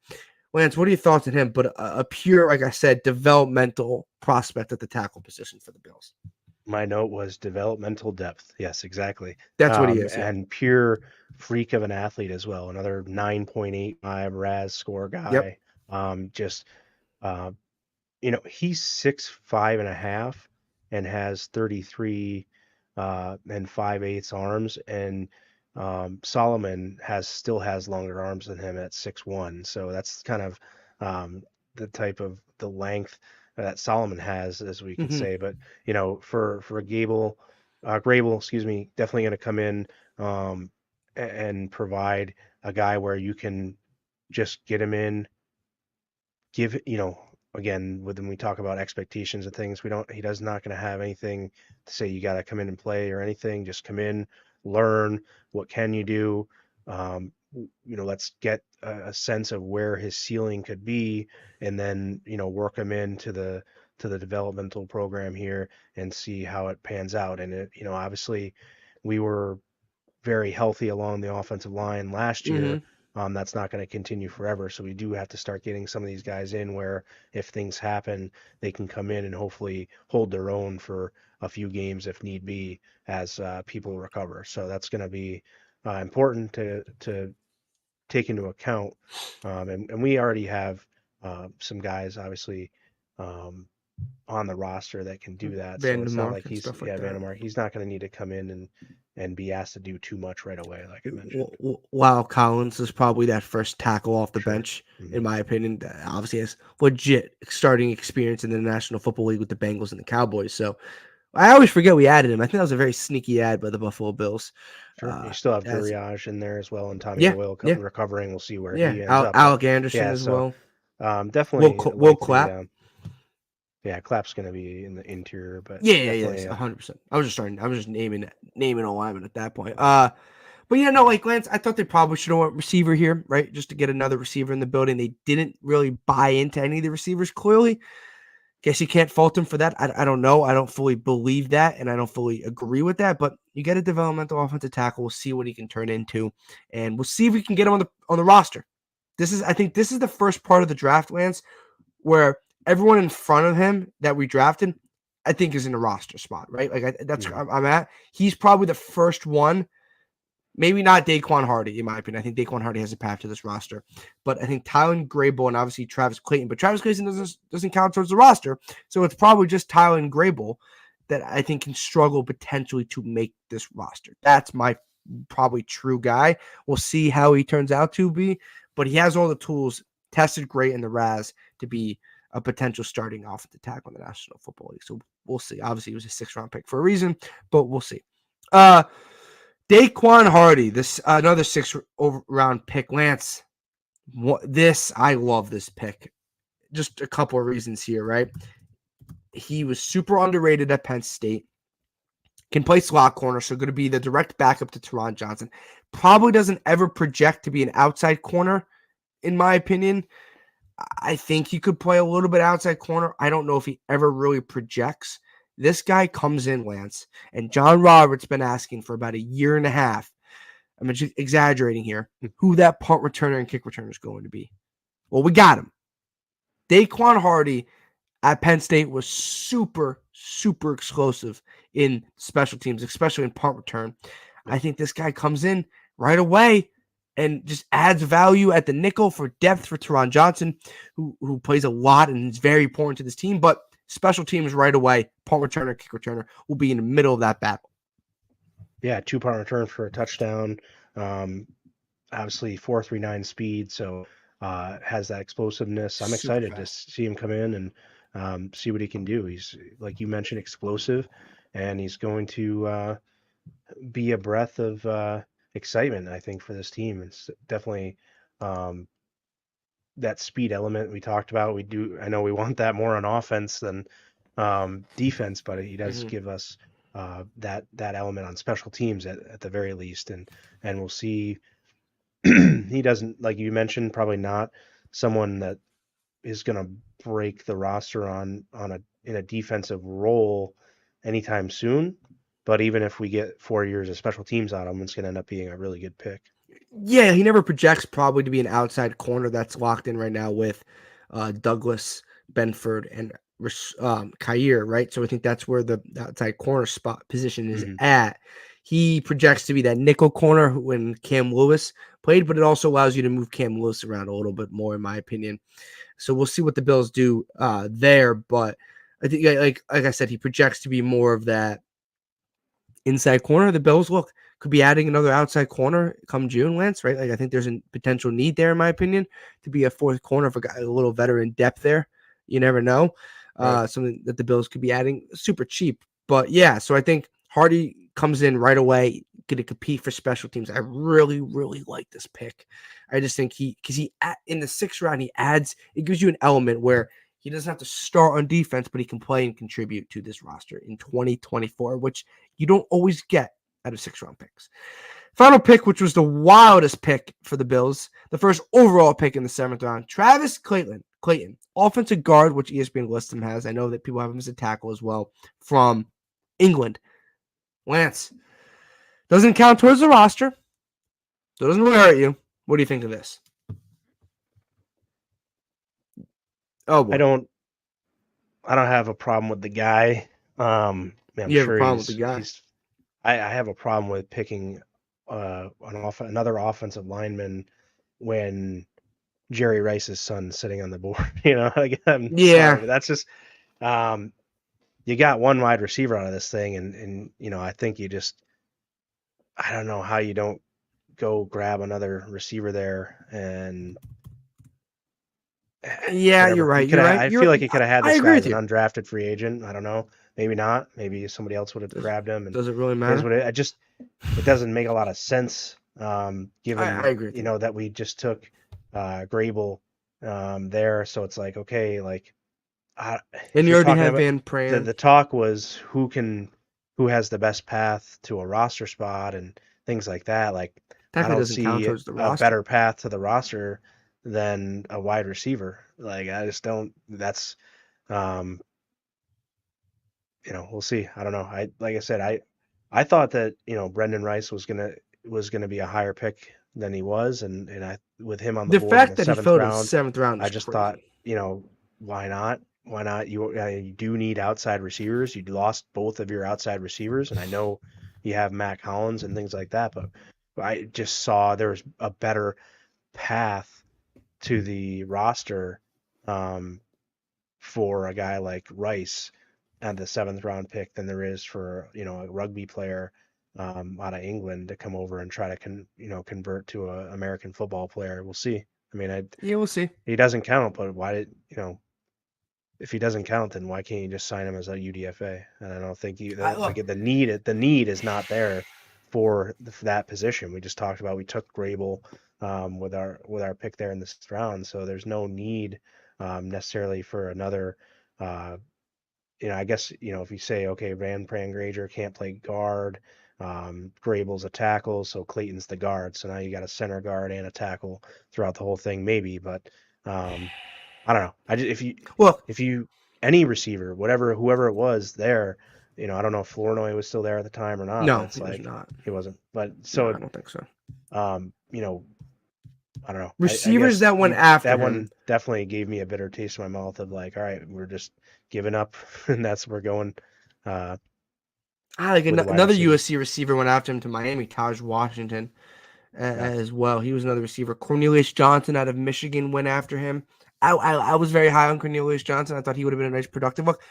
Lance, what are your thoughts on him? But a pure, like I said, developmental prospect at the tackle position for the Bills. My note was developmental depth. Yes, exactly. That's what he is. Yeah. And pure freak of an athlete as well. Another 9.85 RAS score guy. He's 6'5.5" and has 33 and 5/8 arms, and Solomon still has longer arms than him at 6'1". So that's kind of the type of the length that Solomon has, as we can say. But for Grable, definitely going to come in and provide a guy where you can just get him in, give again, when we talk about expectations and things, he's not going to have anything to say you got to come in and play or anything. Just come in, learn, what can you do? Let's get a sense of where his ceiling could be, and then work him into the developmental program here and see how it pans out. And obviously we were very healthy along the offensive line last year. That's not going to continue forever. So we do have to start getting some of these guys in where if things happen, they can come in and hopefully hold their own for a few games if need be as people recover. So that's going to be important to take into account. And we already have some guys, obviously, on the roster that can do that. So it's not like he's Vandermark. He's not going to need to come in and be asked to do too much right away, like I mentioned. Wow, Collins is probably that first tackle off the bench, in my opinion. Obviously has legit starting experience in the National Football League with the Bengals and the Cowboys. So I always forget we added him. I think that was a very sneaky ad by the Buffalo Bills. Sure. You still have Duriage in there as well, and Tommy Doyle recovering. We'll see where he ends up. Alec Anderson as well. Definitely Will Clapp. Clapp's going to be in the interior, but 100%. I was just naming alignment at that point. But Lance, I thought they probably should have went receiver here, right? Just to get another receiver in the building. They didn't really buy into any of the receivers, clearly. Guess you can't fault him for that. I don't know. I don't fully believe that, and I don't fully agree with that. But you get a developmental offensive tackle. We'll see what he can turn into, and we'll see if we can get him on the roster. I think this is the first part of the draft, Lance, where everyone in front of him that we drafted, I think, is in a roster spot, right? Like that's where I'm at. He's probably the first one. Maybe not Daquan Hardy, in my opinion. I think Daquan Hardy has a path to this roster. But I think Tylen Grable and obviously Travis Clayton. But Travis Clayton doesn't count towards the roster. So it's probably just Tylen Grable that I think can struggle potentially to make this roster. That's my probably true guy. We'll see how he turns out to be. But he has all the tools, tested great in the RAS to be a potential starting offensive tackle in the National Football League. So we'll see. Obviously, he was a 6th-round pick for a reason, but we'll see. Daquan Hardy, this another 6th-round pick. Lance, I love this pick. Just a couple of reasons here, right? He was super underrated at Penn State. Can play slot corner, so going to be the direct backup to Teron Johnson. Probably doesn't ever project to be an outside corner, in my opinion. I think he could play a little bit outside corner. I don't know if he ever really projects. This guy comes in, Lance, and John Roberts been asking for about a year and a half. I'm just exaggerating here. Who that punt returner and kick returner is going to be. Well, we got him. Daquan Hardy at Penn State was super, super explosive in special teams, especially in punt return. I think this guy comes in, right away and just adds value at the nickel for depth for Teron Johnson, who plays a lot and is very important to this team. But special teams right away, punt returner, kick returner, will be in the middle of that battle. Yeah, 2-punt return for a touchdown. Obviously 4.39 speed, so has that explosiveness. I'm Super excited to fast. see him come in and see what he can do. He's, like you mentioned, explosive, and he's going to be a breath of excitement, I think, for this team. It's definitely um, that speed element we talked about. I know we want that more on offense than defense, but he does give us that element on special teams at the very least, and we'll see. He doesn't, like you mentioned, probably not someone that is going to break the roster in a defensive role anytime soon. But even if we get 4 years of special teams out of him, it's going to end up being a really good pick. Yeah, he never projects probably to be an outside corner that's locked in right now with Douglas, Benford, and Kair, right? So I think that's where the outside corner spot position is Mm-hmm. at. He projects to be that nickel corner when Cam Lewis played, but it also allows you to move Cam Lewis around a little bit more, in my opinion. So we'll see what the Bills do there. But I think, like I said, he projects to be more of that inside corner. The Bills could be adding another outside corner come June, Lance, right? Like I think there's a potential need there, in my opinion, to be a fourth corner for a little veteran depth there. You never know. Right. Something that the Bills could be adding super cheap. But yeah, so I think Hardy comes in right away, going to compete for special teams. I really, really like this pick. I just think because in the 6th round, it gives you an element where he doesn't have to start on defense, but he can play and contribute to this roster in 2024, which you don't always get out of 6th-round picks. Final pick, which was the wildest pick for the Bills, the first overall pick in the 7th round, Travis Clayton, offensive guard, which ESPN lists him as. I know that people have him as a tackle as well, from England. Lance, doesn't count towards the roster, so it doesn't really hurt you. What do you think of this? Oh boy, I don't have a problem with the guy. I'm you have a sure problem with the guy. I have a problem with picking another offensive lineman when Jerry Rice's son's sitting on the board. Like, I'm sorry, but that's just you got one wide receiver out of this thing, and I think I don't know how you don't go grab another receiver there and Yeah, whatever. you're right. I feel like he could have had I this agree guy with as an you. undrafted free agent. I don't know. Maybe not. Maybe somebody else would have grabbed him. And Does it really here's matter? what it doesn't make a lot of sense, I given agree with you. that we just took Grable there. So it's like, okay, like And if you you're already talking have about Van Pran. the talk was who has the best path to a roster spot and things like that. Like, I Technically don't doesn't count see towards the a roster. better path to the roster than a wide receiver. Like, I just don't. That's um, we'll see. I don't know. Like I said, I thought that Brendan Rice was gonna be a higher pick than he was, and I with him on the The board in fact the that he seventh fell to the round, 7th round I is just thought, crazy. why not? Why not? You do need outside receivers. You lost both of your outside receivers, and I know you have Matt Collins and things like that, but I just saw there was a better path to the roster um, for a guy like Rice at the 7th round pick than there is for a rugby player out of England to come over and try to convert to an American football player. We'll see. I mean, Yeah, we'll see. he doesn't count, but why did if he doesn't count, then why can't you just sign him as a UDFA? And I don't think Look, the need is not there for that position. We just talked about we took Grable with our pick there in the 6th round, so there's no need necessarily for another. I guess if you say okay, Van Prangrager can't play guard, Grable's a tackle, so Clayton's the guard. So now you got a center guard and a tackle throughout the whole thing, maybe. But I don't know. I just, look, if you any receiver, whoever it was there, I don't know if Flournoy was still there at the time or not, but no, it's he was like not. he wasn't. But No, so I don't think so. um, you know, I don't know. I Receivers guess that went after that him. one definitely gave me a bitter taste in my mouth of like, all right, we're just giving up, and we're going Like with the wide another receivers. USC receiver went after him to Miami, Taj Washington. as well. He was another receiver. Cornelius Johnson out of Michigan went after him. I was very high on Cornelius Johnson. I thought he would have been a nice productive look.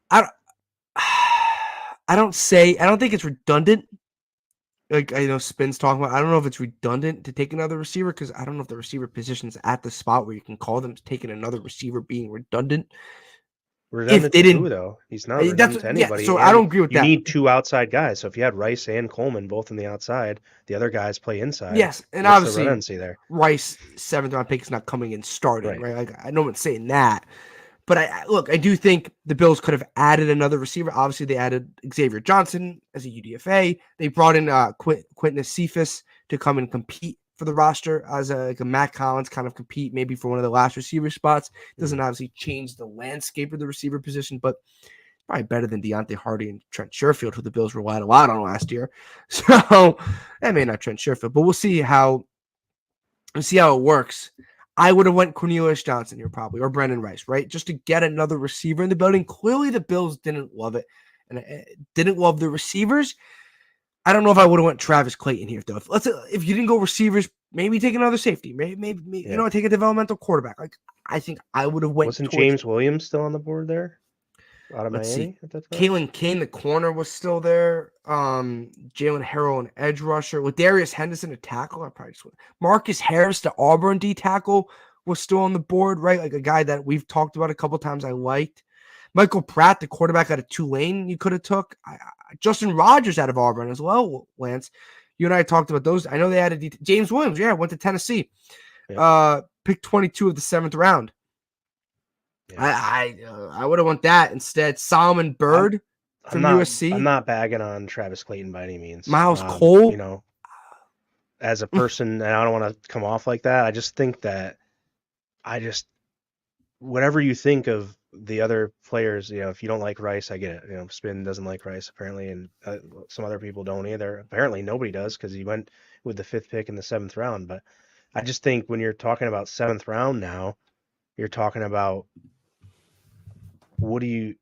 I don't, I don't think it's redundant. Like I know Spin's talking about, I don't know if it's redundant to take another receiver because I don't know if the receiver position's at the spot where you can call them taking another receiver being redundant. Redundant to who, though? He's not redundant to anybody. So I don't agree with that. You need two outside guys. So if you had Rice and Coleman both on the outside, the other guys play inside. Yes, and what's obviously the redundancy there? Rice, 7th-round pick, is not coming in starting, right? Like, I know one's saying that. But I do think the Bills could have added another receiver. Obviously, they added Xavier Johnson as a UDFA. They brought in Quentin Cephas to come and compete for the roster as a Matt Collins, kind of compete maybe for one of the last receiver spots. Doesn't obviously change the landscape of the receiver position, but probably better than Deontay Hardy and Trent Sherfield, who the Bills relied a lot on last year. So, I mean, not Trent Sherfield, but we'll see how it works. I would have went Cornelius Johnson here probably, or Brendan Rice, right? Just to get another receiver in the building. Clearly the Bills didn't love it and didn't love the receivers. I don't know if I would have went Travis Clayton here, though. If you didn't go receivers, maybe take another safety. Maybe take a developmental quarterback. Like I think I would have went. Wasn't James Williams still on the board there? Out of Miami at that time? Kalen Kane, the corner, was still there. Jalen Harrell, an edge rusher. With Darius Henderson, a tackle. I probably just went. Marcus Harris, the Auburn D tackle, was still on the board, right? Like a guy that we've talked about a couple times I liked. Michael Pratt, the quarterback out of Tulane, you could have took. Justin Rogers out of Auburn as well, Lance. You and I talked about those. I know they added James Williams. Yeah, went to Tennessee. Yeah. Pick 22 of the 7th round. Yeah. I would have went that instead. Solomon Byrd from USC. I'm not bagging on Travis Clayton by any means. Miles Cole. As a person, and I don't want to come off like that. I just think that whatever you think of the other players, if you don't like Rice, I get it. Spin doesn't like Rice apparently, and some other people don't either. Apparently nobody does because he went with the 5th pick in the 7th round. But I just think when you're talking about 7th round now, you're talking about you're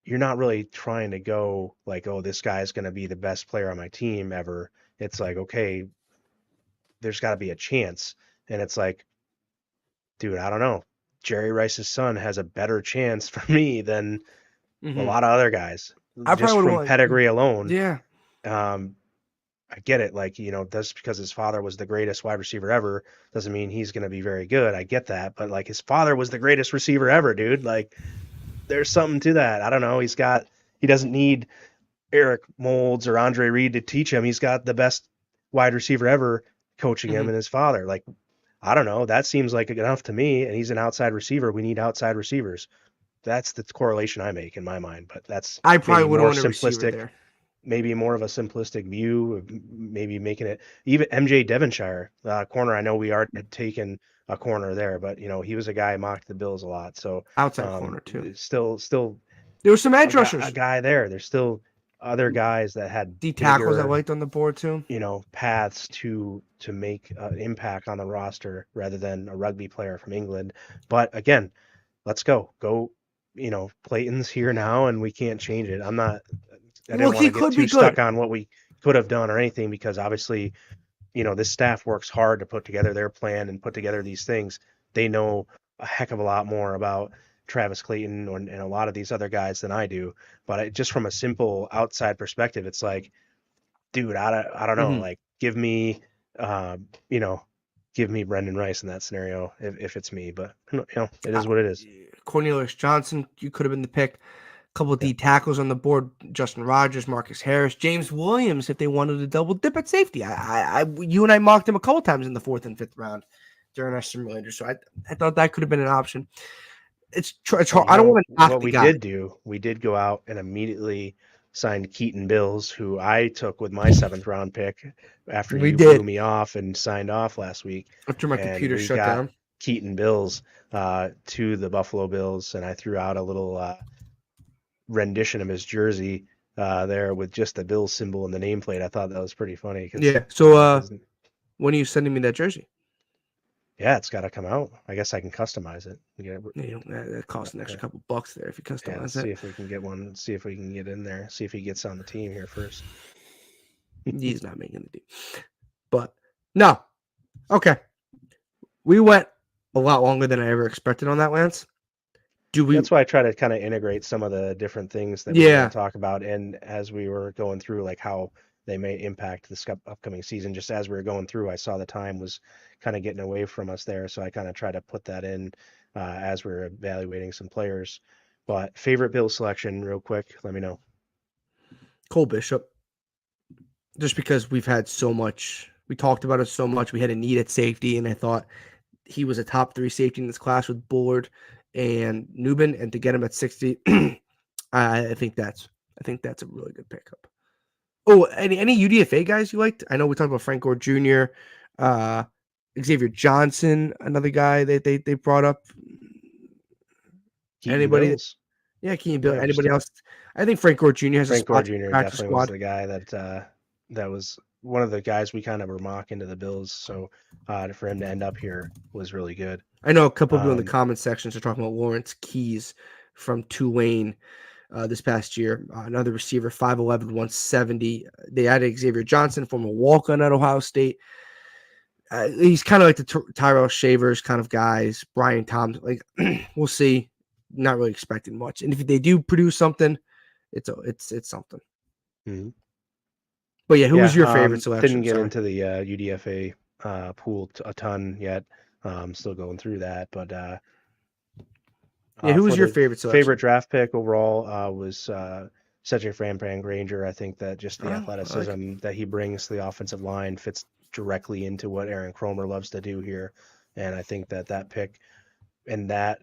not really trying to go like, oh, this guy's going to be the best player on my team ever. It's like, okay, there's got to be a chance. And it's like, dude, I don't know. Jerry Rice's son has a better chance for me than a lot of other guys. Just from pedigree alone. Yeah. I get it. Like, just because his father was the greatest wide receiver ever doesn't mean he's going to be very good. I get that. But like his father was the greatest receiver ever, dude. Like there's something to that. I don't know. He doesn't need Eric Moulds or Andre Reed to teach him. He's got the best wide receiver ever coaching him and his father. Like, I don't know. That seems like enough to me. And he's an outside receiver. We need outside receivers. That's the correlation I make in my mind. But I probably would have simplistic there. Maybe more of a simplistic view, maybe making it even MJ Devonshire, corner. I know we had taken a corner there, but he was a guy mocked the Bills a lot. So outside corner too. Still there were some edge rushers. A guy there. There's still other guys that had D tackles I liked on the board too. Paths to make an impact on the roster rather than a rugby player from England. But again, let's go. Clayton's here now, and we can't change it. I didn't want to get too stuck on what we could have done or anything because obviously, this staff works hard to put together their plan and put together these things. They know a heck of a lot more about Travis Clayton and a lot of these other guys than I do. But just from a simple outside perspective, it's like, dude, I don't know. Like, give me Brendan Rice in that scenario if it's me. But it is what it is. Cornelius Johnson, you could have been the pick. Couple of D tackles on the board: Justin Rogers, Marcus Harris, James Williams. If they wanted to double dip at safety, you and I mocked him a couple times in the 4th and 5th round during our simulator. So I thought that could have been an option. It's hard. I don't want to knock the guy. We did go out and immediately signed Keaton Bills, who I took with my 7th round pick after you blew me off and signed off last week. After my computer shut down. Keaton Bills to the Buffalo Bills, and I threw out a little rendition of his jersey there with just the Bills symbol and the nameplate. I thought that was pretty funny. Yeah. So when are you sending me that jersey? Yeah, it's got to come out. I guess I can customize it. That costs an extra couple bucks there if you customize it. See if we can get one. See if we can get in there. See if he gets on the team here first. He's not making the team. But no. Okay. We went a lot longer than I ever expected on that, Lance. That's why I try to kind of integrate some of the different things that we were going Yeah. to talk about. And as we were going through, like how they may impact this upcoming season, just as we were going through, I saw the time was kind of getting away from us there. So I kind of try to put that in as we are evaluating some players. But favorite Bill selection, real quick, let me know. Cole Bishop. Just because we've had so much, we talked about it so much. We had a need at safety, and I thought he was a top 3 safety in this class with Bullard and Newman, and to get him at 60, I think that's a really good pickup. Oh, any UDFA guys you liked? I know we talked about Frank Gore Jr., Xavier Johnson, another guy that they brought up. Keaton Anybody? Bills. Yeah, can you build Yeah, anybody else? I think Frank Gore Jr. has a Frank Gore spot to Jr. practice definitely was squad. the guy that was one of the guys we kind of were mocking to the Bills. So for him to end up here was really good. I know a couple of people in the comment sections are talking about Lawrence Keys from Tulane this past year. Another receiver, 5'11", 170. They added Xavier Johnson, former walk-on at Ohio State. He's kind of like the Tyrell Shavers kind of guys. Brian Thompson, like we'll see. Not really expecting much. And if they do produce something, it's something. Mm-hmm. But yeah, who was your favorite selection? Didn't get into the UDFA pool a ton yet. Still going through that, but who was your favorite selection? Favorite draft pick overall was Cedric Van Granger. I think that just the athleticism that he brings to the offensive line fits directly into what Aaron Cromer loves to do here, and I think that pick and that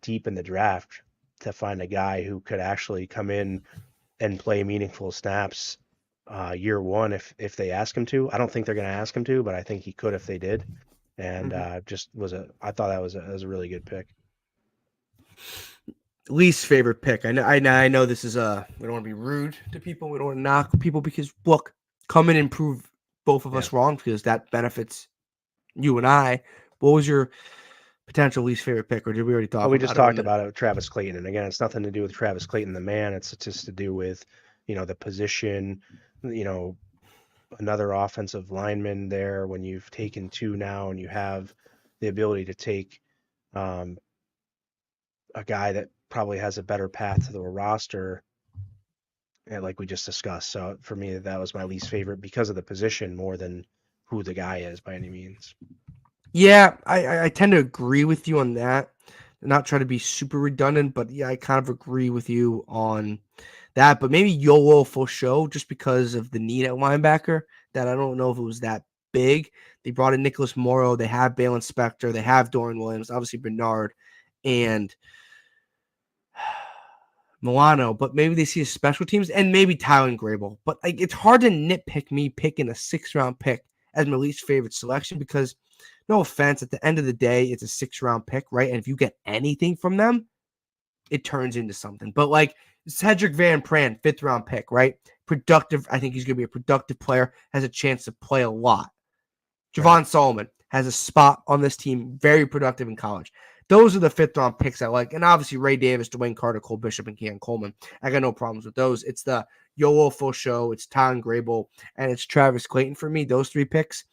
deep in the draft to find a guy who could actually come in and play meaningful snaps year one if they ask him to. I don't think they're going to ask him to, but I think he could if they did. And I thought that was a really good pick. Least favorite pick. I know this is we don't want to be rude to people. We don't want to knock people because look, come in and prove both of us wrong because that benefits you and I. What was your potential least favorite pick, or did we already talk about it? We just talked about it with Travis Clayton. And again, it's nothing to do with Travis Clayton, the man. It's just to do with, the position, another offensive lineman there when you've taken 2 now and you have the ability to take a guy that probably has a better path to the roster, and like we just discussed. So for me, that was my least favorite because of the position more than who the guy is by any means. Yeah, I tend to agree with you on that. Not try to be super redundant, but yeah, I kind of agree with you on that. But maybe YOLO full show just because of the need at linebacker that I don't know if it was that big. They brought in Nicholas Morrow. They have Balen Spector. They have Dorian Williams, obviously Bernard and Milano. But maybe they see his special teams and maybe Tyler Grable. But like, it's hard to nitpick me picking a 6th-round pick as my least favorite selection because no offense, at the end of the day, it's a 6th-round pick, right? And if you get anything from them, it turns into something. But like Cedric Van Pran, 5th-round pick, right? Productive. I think he's going to be a productive player, has a chance to play a lot. Javon Solomon has a spot on this team, very productive in college. Those are the 5th-round picks I like. And obviously Ray Davis, Dwayne Carter, Cole Bishop, and Keon Coleman. I got no problems with those. It's the YOLO full show. It's Tyler Grable, and it's Travis Clayton for me. Those 3 picks.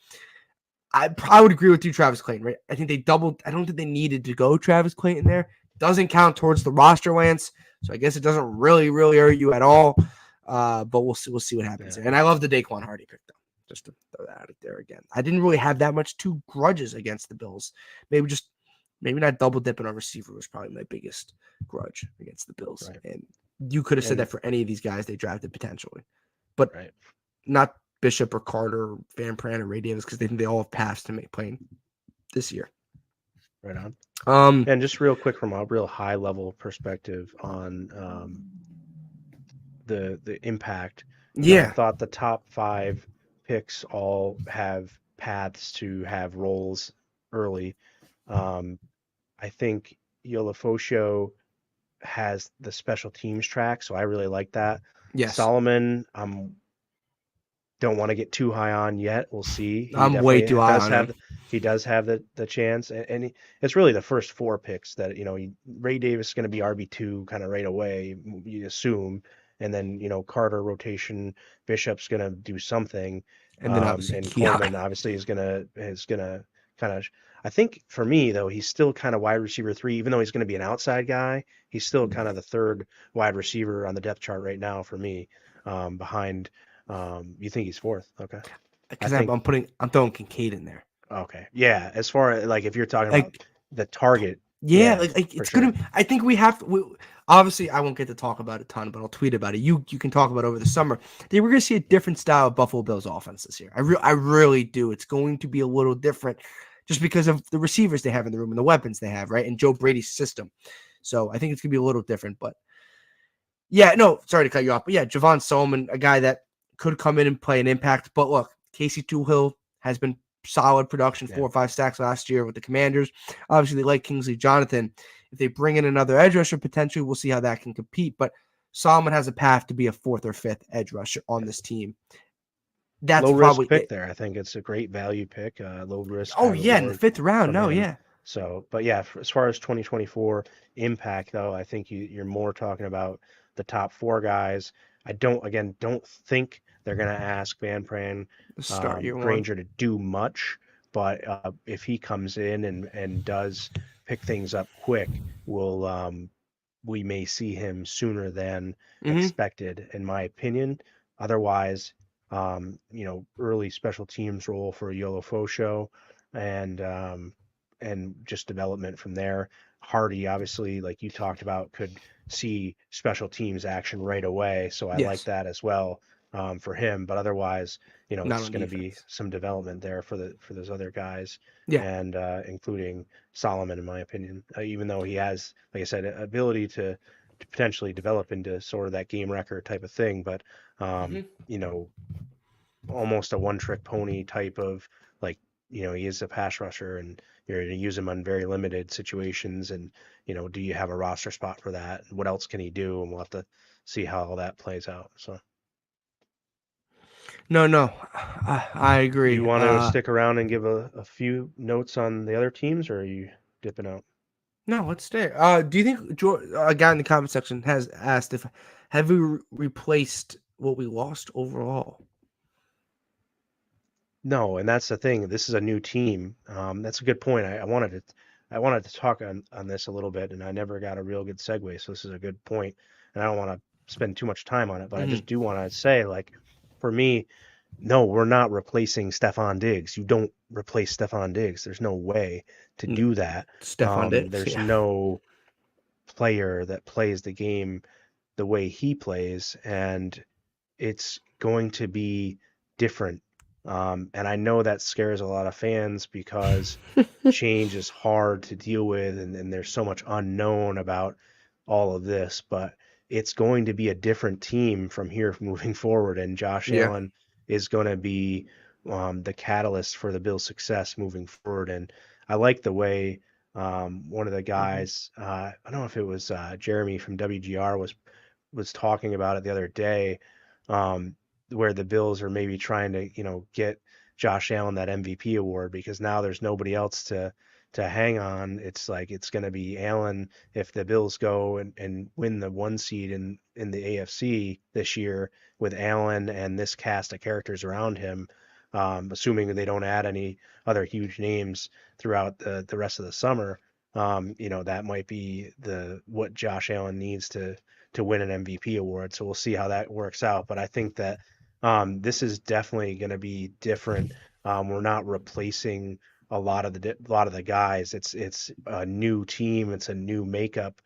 I would agree with you, Travis Clayton, right? I think they doubled. I don't think they needed to go Travis Clayton there. Doesn't count towards the roster, Lance. So I guess it doesn't really hurt you at all. But we'll see what happens there. And I love the Daquan Hardy pick, though. Just to throw that out there again. I didn't really have that much two grudges against the Bills. Maybe not double dipping on receiver was probably my biggest grudge against the Bills. Right. And you could have said that for any of these guys they drafted potentially. But not Bishop or Carter or Van Pran or Ray Davis because they think they all have passed to make playing this year. Right on. And just real quick from a real high level perspective on the impact. I thought the top 5 picks all have paths to have roles early. I think Yolofosho has the special teams track, so I really like that. Yes. Solomon, don't want to get too high on yet. We'll see. I'm way too high on him. He does have the chance, and it's really the first 4 picks that Ray Davis is going to be RB2 kind of right away, you assume, and then Carter rotation, Bishop's gonna do something, And then obviously and Keon. Coleman obviously is gonna kind of. I think for me though, he's still kind of wide receiver 3, even though he's gonna be an outside guy. He's still kind of the third wide receiver on the depth chart right now for me, behind. You think he's fourth? Okay. I Because think I'm throwing Kincaid in there. okay. Yeah, as far as like if you're talking about Like, the target, yeah, yeah, like for it's sure. gonna. I think we have. Obviously, I won't get to talk about it a ton, but I'll tweet about it. You can talk about it over the summer. We're gonna see a different style of Buffalo Bills offense this year. I really do. It's going to be a little different, just because of the receivers they have in the room and the weapons they have, right? And Joe Brady's system. So I think it's gonna be a little different. But yeah, no, sorry to cut you off, but yeah, Javon Solomon, a guy that could come in and play an impact. But look, Casey Tuhill has been solid production, Yeah. 4 or 5 sacks last year with the Commanders. Obviously, they like Kingsley Jonathan. If they bring in another edge rusher, potentially, we'll see how that can compete. But Solomon has a path to be a 4th or 5th edge rusher on this team. That's Low risk probably pick it. there. I think it's a great value pick, low risk Oh, high yeah, in the reward 5th round. from No, him. yeah. So, but yeah, as far as 2024 impact though, I think you're more talking about the top 4 guys. I don't think they're gonna ask Van Pran, The start year one. Granger to do much, but if he comes in and does pick things up quick, we may see him sooner than Mm-hmm. expected, in my opinion. Otherwise, early special teams role for a Yolo Fo show, and just development from there. Hardy, obviously, like you talked about, could see special teams action right away, so I like Yes. that as well, for him. But otherwise, Not it's on going to be defense. some development there for those other guys, Yeah. and including Solomon, in my opinion. Even though he has, like I said, ability to potentially develop into sort of that game record type of thing, but Mm-hmm. you know, almost a one-trick pony type of, like, he is a pass rusher, and you're going to use him on very limited situations, and do you have a roster spot for that? What else can he do? And we'll have to see how all that plays out. So, No. I do agree. you want to stick around and give a few notes on the other teams, or are you dipping out? No, let's stay. Do you think a guy in the comment section has asked if have we replaced what we lost overall? No, and that's the thing. This is a new team. That's a good point. I wanted to talk on this a little bit, and I never got a real good segue. So this is a good point, and I don't want to spend too much time on it, but I Mm-hmm. just do want to say, like, for me, no, we're not replacing Stefan Diggs. You don't replace Stefan Diggs. There's no way to do that. Stefan Diggs, There's yeah. no player that plays the game the way he plays, and it's going to be different. And I know that scares a lot of fans because change is hard to deal with, and there's so much unknown about all of this, but it's going to be a different team from here moving forward. And Josh Yeah. Allen is going to be the catalyst for the Bills' success moving forward. And I like the way one of the Mm-hmm. guys, I don't know if it was Jeremy from WGR, was talking about it the other day, um, where the Bills are maybe trying to, get Josh Allen that MVP award, because now there's nobody else to hang on. It's like it's going to be Allen if the Bills go and win the 1 seed in the AFC this year, with Allen and this cast of characters around him. Assuming they don't add any other huge names throughout the rest of the summer, that might be what Josh Allen needs to win an MVP award. So we'll see how that works out. But I think that this is definitely going to be different. We're not replacing a lot of the guys. It's a new team. It's a new makeup.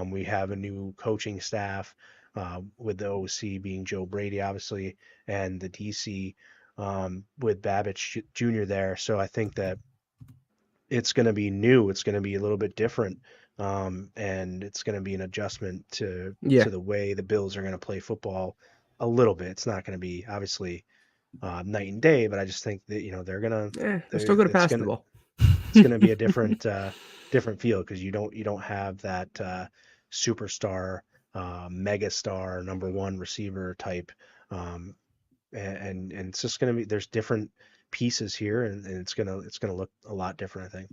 We have a new coaching staff, with the OC being Joe Brady, obviously, and the DC, with Babbage Jr. there. So I think that it's going to be new. It's going to be a little bit different, and it's going to be an adjustment to Yeah. the way the Bills are going to play football a little bit. It's not going to be obviously night and day, but I just think that They're still going to pass the ball. it's gonna be a different feel, because you don't have that superstar, megastar number one receiver type, um, and it's just gonna be, there's different pieces here, and it's gonna look a lot different, I think.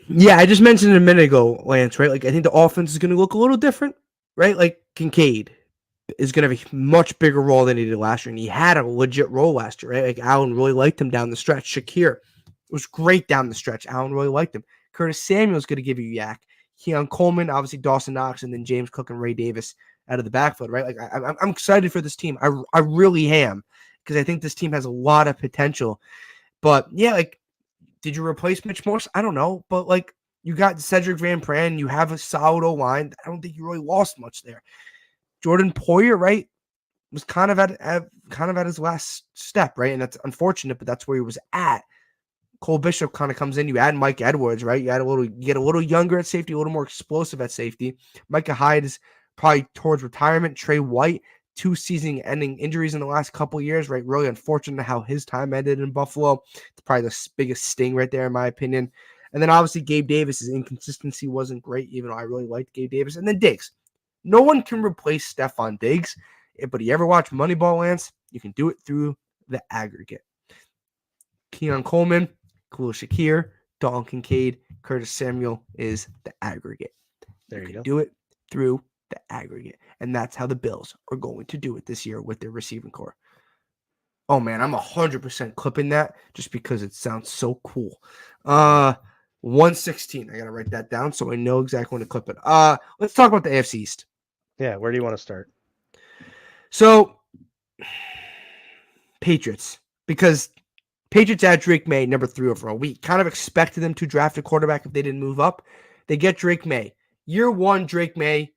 Yeah, I just mentioned it a minute ago, Lance, right? Like, I think the offense is going to look a little different, right? Like Kincaid is going to have a much bigger role than he did last year, and he had a legit role last year, right? Like Allen really liked him down the stretch. Shakir was great down the stretch. Allen really liked him. Curtis Samuel's going to give you yak. Keon Coleman, obviously Dawson Knox, and then James Cook and Ray Davis out of the backfield, right? Like I'm excited for this team. I really am, because I think this team has a lot of potential. But yeah, like, did you replace Mitch Morse? I don't know, but like, you got Cedric Van Pran. You have a solid O-line. I don't think you really lost much there. Jordan Poyer, right, was kind of at his last step, right? And that's unfortunate, but that's where he was at. Cole Bishop kind of comes in. You add Mike Edwards, right? You get a little younger at safety, a little more explosive at safety. Micah Hyde is probably towards retirement. Trey White, 2 season-ending injuries in the last couple of years, right? Really unfortunate how his time ended in Buffalo. It's probably the biggest sting right there, in my opinion. And then obviously Gabe Davis's inconsistency wasn't great, even though I really liked Gabe Davis. And then Diggs. No one can replace Stephon Diggs, but you ever watch Moneyball, Lance? You can do it through the aggregate. Keon Coleman, Khalil Shakir, Dalton Kincaid, Curtis Samuel is the aggregate. There you go. Do it through the aggregate. And that's how the Bills are going to do it this year with their receiving core. Oh, man, I'm 100% clipping that just because it sounds so cool. 116. I got to write that down so I know exactly when to clip it. Let's talk about the AFC East. Yeah, where do you want to start? So, Patriots, because Patriots had Drake May, number 3 overall. We kind of expected them to draft a quarterback if they didn't move up. They get Drake May. Year 1, Drake May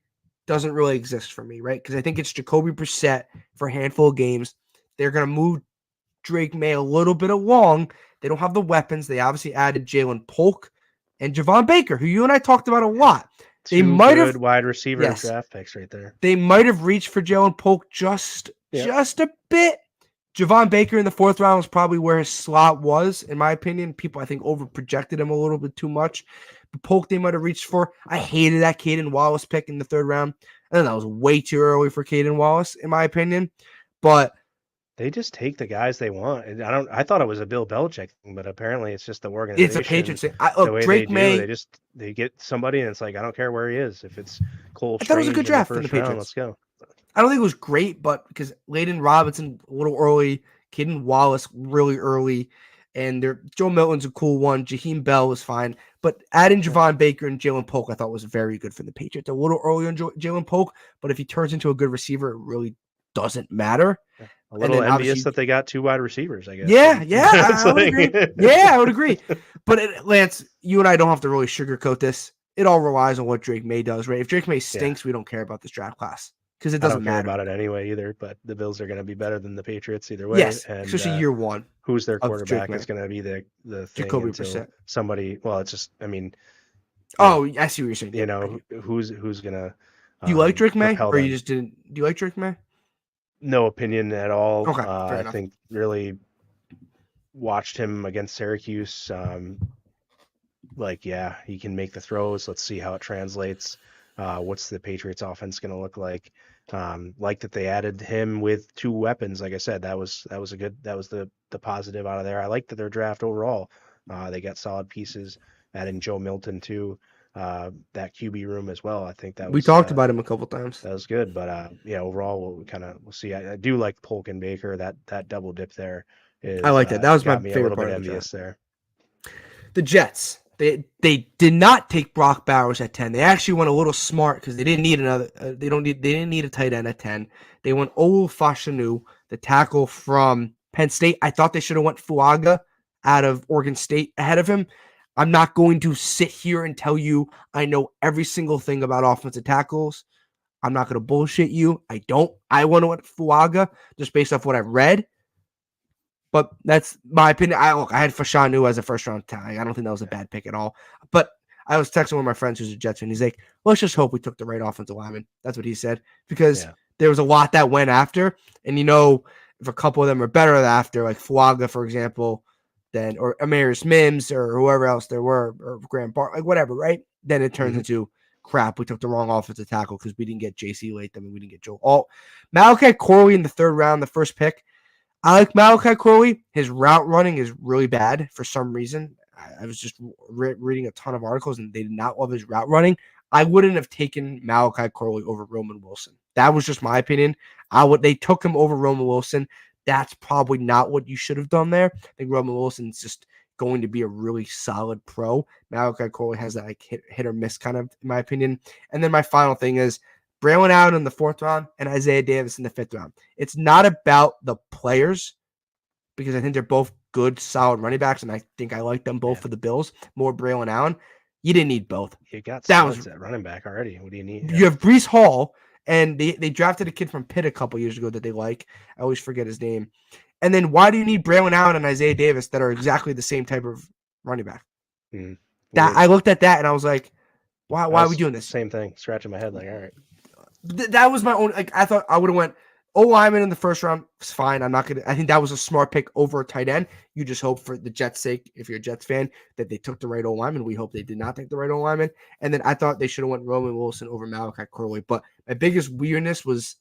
doesn't really exist for me, right? Because I think it's Jacoby Brissett for a handful of games. They're going to move Drake May a little bit along. They don't have the weapons. They obviously added Jalen Polk and Javon Baker, who you and I talked about a lot. They might have wide receiver draft picks right there. They might have reached for Jalen Polk just a bit. Javon Baker in the 4th round was probably where his slot was, in my opinion. People, I think, overprojected him a little bit too much. But Polk, they might have reached for. I hated that Caden Wallace pick in the 3rd round. I think that was way too early for Caden Wallace, in my opinion. But they just take the guys they want. I thought it was a Bill Belichick thing, but apparently it's just the organization. It's a Patriots thing. Look, Drake May. They get somebody, and it's like, I don't care where he is. If it's Cole Strange, I thought it was a good draft in the Patriots. Let's go. I don't think it was great, but because Layden Robinson a little early, Caden Wallace really early, and Joe Milton's a cool one. Jaheim Bell was fine, but adding Javon Baker and Jalen Polk I thought was very good for the Patriots. A little early on Jalen Polk, but if he turns into a good receiver, it really doesn't matter. A little envious that they got 2 wide receivers, I guess. Yeah, I would agree. Yeah, I would agree. But Lance, you and I don't have to really sugarcoat this. It all relies on what Drake May does, right? If Drake May stinks, we don't care about this draft class because it doesn't matter about it anyway either. But the Bills are going to be better than the Patriots either way. Yes, and, especially year 1. Who's their quarterback is going to be the thing Jacoby until Brissett. Somebody. Well, it's just. I mean. Oh, I see what you're saying. You know who's going to. Do you like Drake May, or you just didn't? Do you like Drake May? No opinion at all. Okay, I think really watched him against Syracuse. He can make the throws. Let's see how it translates. What's the Patriots offense going to look like? Like that they added him with 2 weapons. Like I said, that was the positive out of there. I like that their draft overall. They got solid pieces. Adding Joe Milton to that QB room as well. I think that we talked about him a couple times. That was good, but overall we'll see. I do like Polk and Baker. That double dip there is. I like that. That was my favorite part of the draft. There. The Jets. They did not take Brock Bowers at 10. They actually went a little smart because they didn't need another. They didn't need a tight end at 10. They went Olu Fashanu, the tackle from Penn State. I thought they should have went Fuaga out of Oregon State ahead of him. I'm not going to sit here and tell you I know every single thing about offensive tackles. I'm not going to bullshit you. I don't. I want to went Fuaga just based off what I've read. But that's my opinion. I had Fashanu as a first-round tag. I don't think that was a bad pick at all. But I was texting one of my friends who's a Jets fan. He's like, let's just hope we took the right offensive lineman. That's what he said. Because there was a lot that went after. And, if a couple of them are better after, like Fuaga, for example, then or Amaris Mims or whoever else there were, or Graham Bart, like whatever, right? Then it turns into crap. We took the wrong offensive tackle because we didn't get J.C. Latham and we didn't get Joe Alt. Malachi Corley in the 3rd round, the first pick. I like Malachi Corley. His route running is really bad for some reason. I was just reading a ton of articles and they did not love his route running. I wouldn't have taken Malachi Corley over Roman Wilson. That was just my opinion. They took him over Roman Wilson. That's probably not what you should have done there. I think Roman Wilson's just going to be a really solid pro. Malachi Corley has that like hit or miss kind of, in my opinion. And then my final thing is Braylon Allen in the 4th round and Isaiah Davis in the 5th round. It's not about the players because I think they're both good, solid running backs, and I think I like them both for the Bills. More Braylon Allen. You didn't need both. You got studs at running back already. What do you need? You have Breece Hall, and they drafted a kid from Pitt a couple years ago that they like. I always forget his name. And then why do you need Braylon Allen and Isaiah Davis that are exactly the same type of running back? That I looked at that and I was like, why are we doing this? Same thing. Scratching my head like, all right. That was my own. Like I thought I would have went O-lineman in the 1st round. It's fine. I'm not gonna. I think that was a smart pick over a tight end. You just hope for the Jets' sake, if you're a Jets fan, that they took the right O-lineman. We hope they did not take the right O-lineman. And then I thought they should have went Roman Wilson over Malachi Corley. But my biggest weirdness was,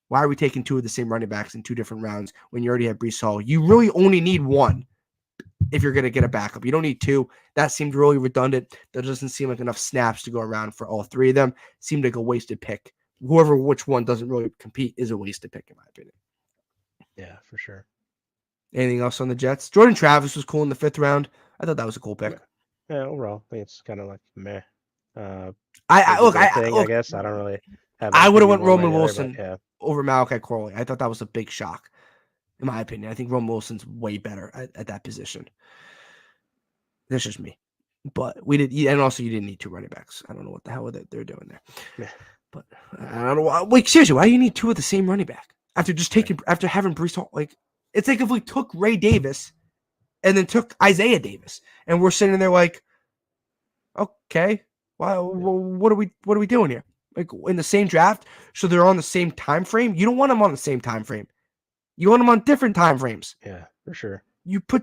why are we taking 2 of the same running backs in 2 different rounds when you already have Breece Hall? You really only need 1 if you're going to get a backup. You don't need 2. That seemed really redundant. There doesn't seem like enough snaps to go around for all 3 of them. Seemed like a wasted pick. Which one doesn't really compete is a wasted pick, in my opinion. Yeah, for sure. Anything else on the Jets? Jordan Travis was cool in the 5th round. I thought that was a cool pick. Yeah, overall, I think it's kind of like meh. I guess I don't really have. I would have went Roman Wilson over Malachi Corley. I thought that was a big shock, in my opinion. I think Roman Wilson's way better at that position. That's just me. But we did, and also you didn't need 2 running backs. I don't know what the hell they're doing there. Yeah. But I don't know why. Like seriously, why do you need 2 of the same running back after having Breece Hall? Like it's like if we took Ray Davis and then took Isaiah Davis, and we're sitting there like, okay, what are we doing here? Like in the same draft, so they're on the same time frame. You don't want them on the same time frame. You want them on different time frames. Yeah, for sure.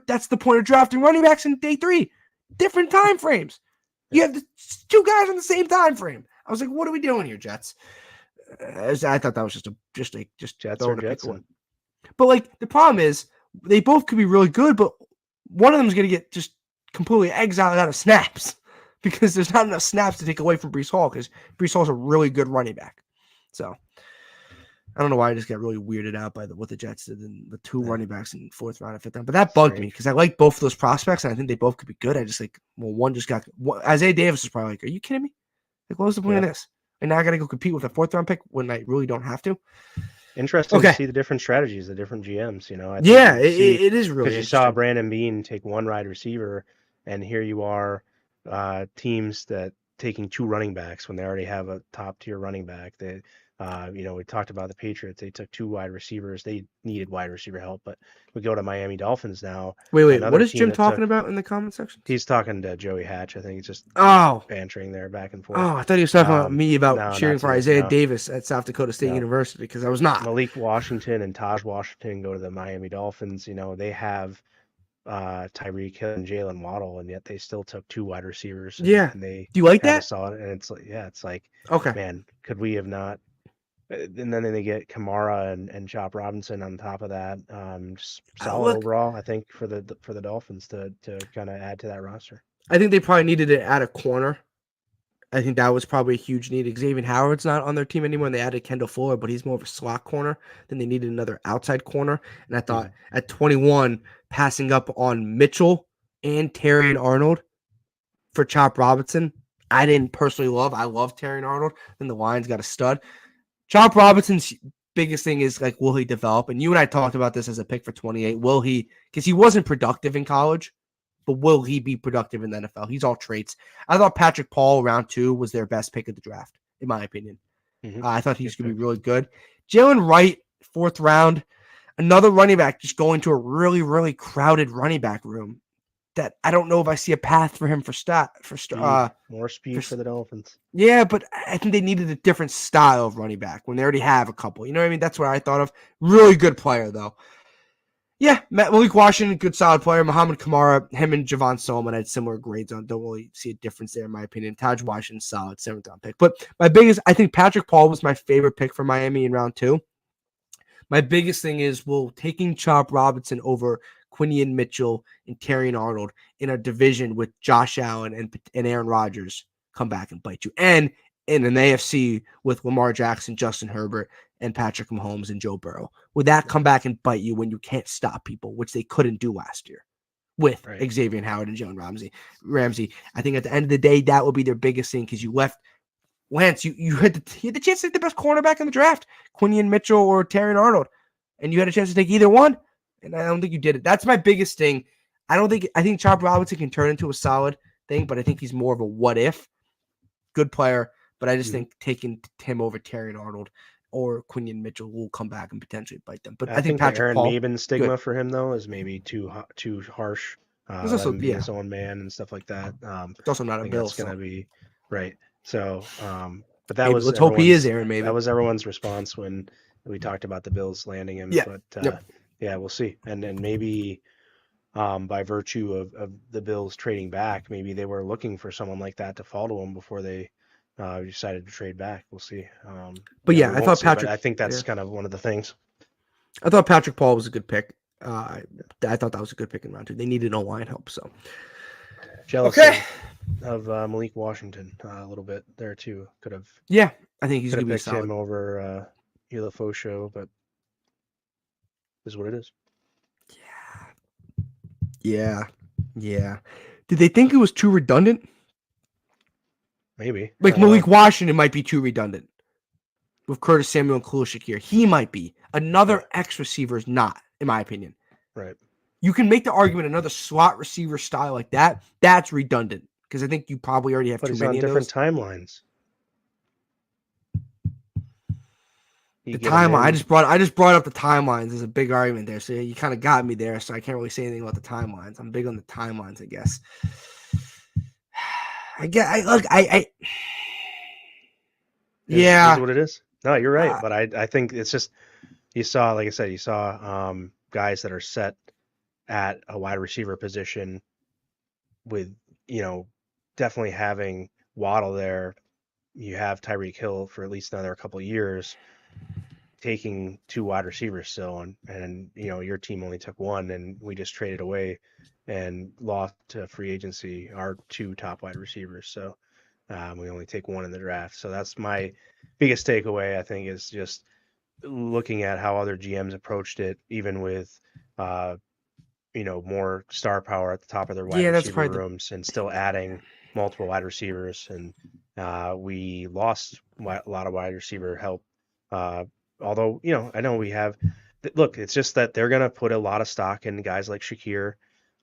That's the point of drafting running backs in day 3. Different time frames. You have the 2 guys on the same time frame. I was like, what are we doing here, Jets? I thought that was just Jets or Jets. But like the problem is they both could be really good, but one of them is going to get just completely exiled out of snaps because there's not enough snaps to take away from Breece Hall because Breece Hall is a really good running back. So I don't know why I just got really weirded out by what the Jets did and the 2 running backs in 4th round and 5th round. But that bugged me because I like both of those prospects and I think they both could be good. I just one just got Isaiah Davis is probably like, are you kidding me? Like, what was the point of this? And now I got to go compete with a 4th round pick when I really don't have to. Interesting to see the different strategies, the different GMs. You know, it is really because you saw Brandon Beane take 1 wide receiver, and here you are, teams that taking 2 running backs when they already have a top tier running back. They, we talked about the Patriots. They took 2 wide receivers. They needed wide receiver help, but we go to Miami Dolphins now. Wait, what is Jim talking about in the comment section? He's talking to Joey Hatch. I think he's just bantering there back and forth. Oh, I thought he was talking about me about cheering for Isaiah Davis at South Dakota State University because I was not. Malik Washington and Taj Washington go to the Miami Dolphins. You know, they have Tyreek Hill and Jalen Waddle, and yet they still took 2 wide receivers. And do you like that? Saw it, and it's like, okay, man, could we have not? And then they get Kamara and Chop Robinson on top of that. Just solid overall, I think, for the Dolphins to kind of add to that roster. I think they probably needed to add a corner. I think that was probably a huge need. Xavier Howard's not on their team anymore, and they added Kendall Fuller, but he's more of a slot corner. Then they needed another outside corner. And I thought at 21, passing up on Mitchell and Terrion Arnold for Chop Robinson, I didn't personally love. I love Terrion Arnold. Then the Lions got a stud. Chop Robinson's biggest thing is, like, will he develop? And you and I talked about this as a pick for 28. Will he? Because he wasn't productive in college, but will he be productive in the NFL? He's all traits. I thought Patrick Paul, round 2, was their best pick of the draft, in my opinion. I thought he was going to be really good. Jalen Wright, 4th round, another running back just going to a really, really crowded running back room that I don't know if I see a path for him more speed for the Dolphins. Yeah, but I think they needed a different style of running back when they already have a couple. You know what I mean? That's what I thought of. Really good player, though. Yeah, Malik Washington, good solid player. Muhammad Kamara, him and Javon Solomon had similar grades on. Don't really see a difference there, in my opinion. Taj Washington, solid 7th round pick. But I think Patrick Paul was my favorite pick for Miami in round 2. My biggest thing is, taking Chop Robinson over Quinion Mitchell and Terrion Arnold in a division with Josh Allen and Aaron Rodgers come back and bite you. And in an AFC with Lamar Jackson, Justin Herbert, and Patrick Mahomes and Joe Burrow? Would that come back and bite you when you can't stop people, which they couldn't do last year with Xavier Howard and Jalen Ramsey? I think at the end of the day, that would be their biggest thing because you left Lance. You had the chance to take the best cornerback in the draft, Quinion Mitchell or Terrion Arnold, and you had a chance to take either one, and I don't think you did it. That's my biggest thing. I think Chop Robinson can turn into a solid thing, but I think he's more of a what if. Good player, but I just think taking him over Terrion Arnold or Quinion Mitchell will come back and potentially bite them. But I think the Patrick Aaron Paul, Maben stigma for him though is maybe too harsh. Also, him being his own man and stuff like that. It's also not a Bill. That's gonna be right. So, but that maybe, was let's hope he is Aaron Maben. That was everyone's response when we talked about the Bills landing him. Yeah. But yeah, we'll see. And then maybe by virtue of the Bills trading back, maybe they were looking for someone like that to fall to them before they decided to trade back. We'll see. But I thought Patrick. I think that's kind of one of the things. I thought Patrick Paul was a good pick. I thought that was a good pick in round 2. They needed O-line help, so jealous of Malik Washington a little bit there too. Could have. Yeah, I think he's going to be picked solid. Him over Ilafosho, but this is what it is. Yeah. Did they think it was too redundant? Maybe. Like Malik Washington might be too redundant with Curtis Samuel and Khalil Shakir. He might be. Another X receiver is not, in my opinion. Right. You can make the argument another slot receiver style like that, that's redundant. Because I think you probably already have too many of those. Different timelines. The timeline. I just brought up the timelines as a big argument there. So you kind of got me there. So I can't really say anything about the timelines. I'm big on the timelines, I guess. Yeah. Is what it is. No, you're right. But I think it's just you saw guys that are set at a wide receiver position with, definitely having Waddle there. You have Tyreek Hill for at least another couple of years, taking 2 wide receivers still, and your team only took 1, and we just traded away and lost to free agency our 2 top wide receivers. So we only take 1 in the draft. So that's my biggest takeaway, I think, is just looking at how other GMs approached it, even with more star power at the top of their wide receiver rooms and still adding multiple wide receivers. And we lost a lot of wide receiver help. Although, I know we have – look, it's just that they're going to put a lot of stock in guys like Shakir,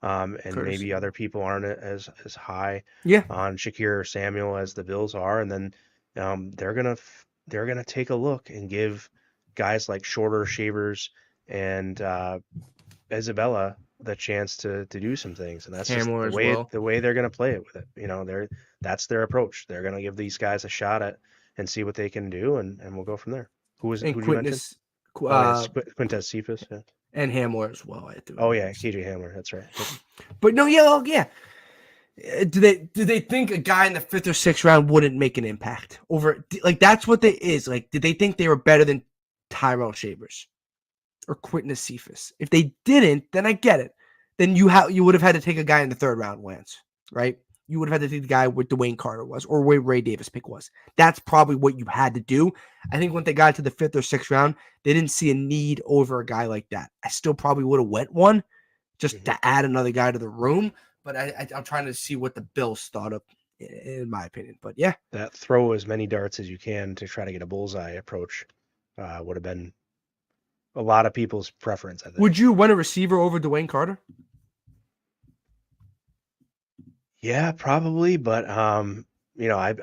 and maybe other people aren't as high on Shakir or Samuel as the Bills are. And then they're gonna take a look and give guys like Shorter, Shavers, and Isabella the chance to do some things. And that's just the way they're going to play it with it. That's their approach. They're going to give these guys a shot at and see what they can do, and we'll go from there. Who you mentioned? Quintez Cephas, yeah. And Hamler as well. KJ Hamler, that's right. But no, Do they think a guy in the 5th or 6th round wouldn't make an impact over? Like, that's what they is. Like, did they think they were better than Tyrell Shavers or Quintez Cephas? If they didn't, then I get it. Then you would have had to take a guy in the 3rd round, Lance, right? You would have had to take the guy where Dwayne Carter was or where Ray Davis pick was. That's probably what you had to do. I think when they got to the 5th or 6th round, they didn't see a need over a guy like that. I still probably would have went one just to add another guy to the room. But I'm trying to see what the Bills thought of, in my opinion. But yeah. That throw as many darts as you can to try to get a bullseye approach would have been a lot of people's preference, I think. Would you want a receiver over Dwayne Carter? Yeah, probably. But, I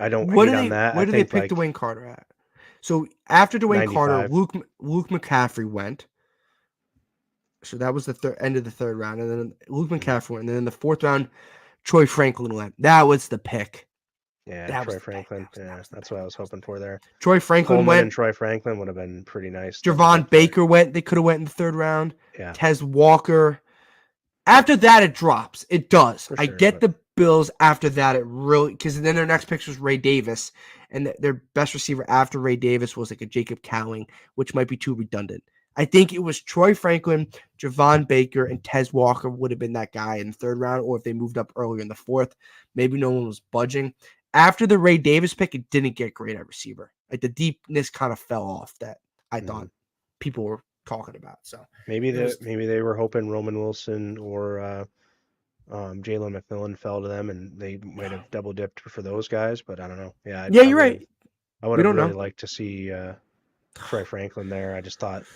don't hate on that. Where did they pick Dwayne Carter at? So after Dwayne 95. Carter, Luke McCaffrey went. So that was the end of the 3rd round. And then Luke McCaffrey went. And then in the 4th round, Troy Franklin went. That was the pick. Yeah, Troy Franklin. That's what I was hoping for there. Troy Franklin went. And Troy Franklin would have been pretty nice. Javon Baker went. They could have went in the 3rd round. Yeah. Tez Walker. After that, it drops. It does. I get the Bills after that. It really, because then their next pick was Ray Davis. And their best receiver after Ray Davis was like a Jacob Cowling, which might be too redundant. I think it was Troy Franklin, Javon Baker, and Tez Walker would have been that guy in the 3rd round, or if they moved up earlier in the 4th, maybe no one was budging. after the Ray Davis pick, it didn't get great at receiver. Like the deepness kind of fell off that I thought people were talking about. So Maybe it was they were hoping Roman Wilson or Jalen McMillan fell to them, and they might have double dipped for those guys. But I don't know. Yeah, yeah, you're right. I would We have don't really know. liked to see Troy Franklin there. I just thought he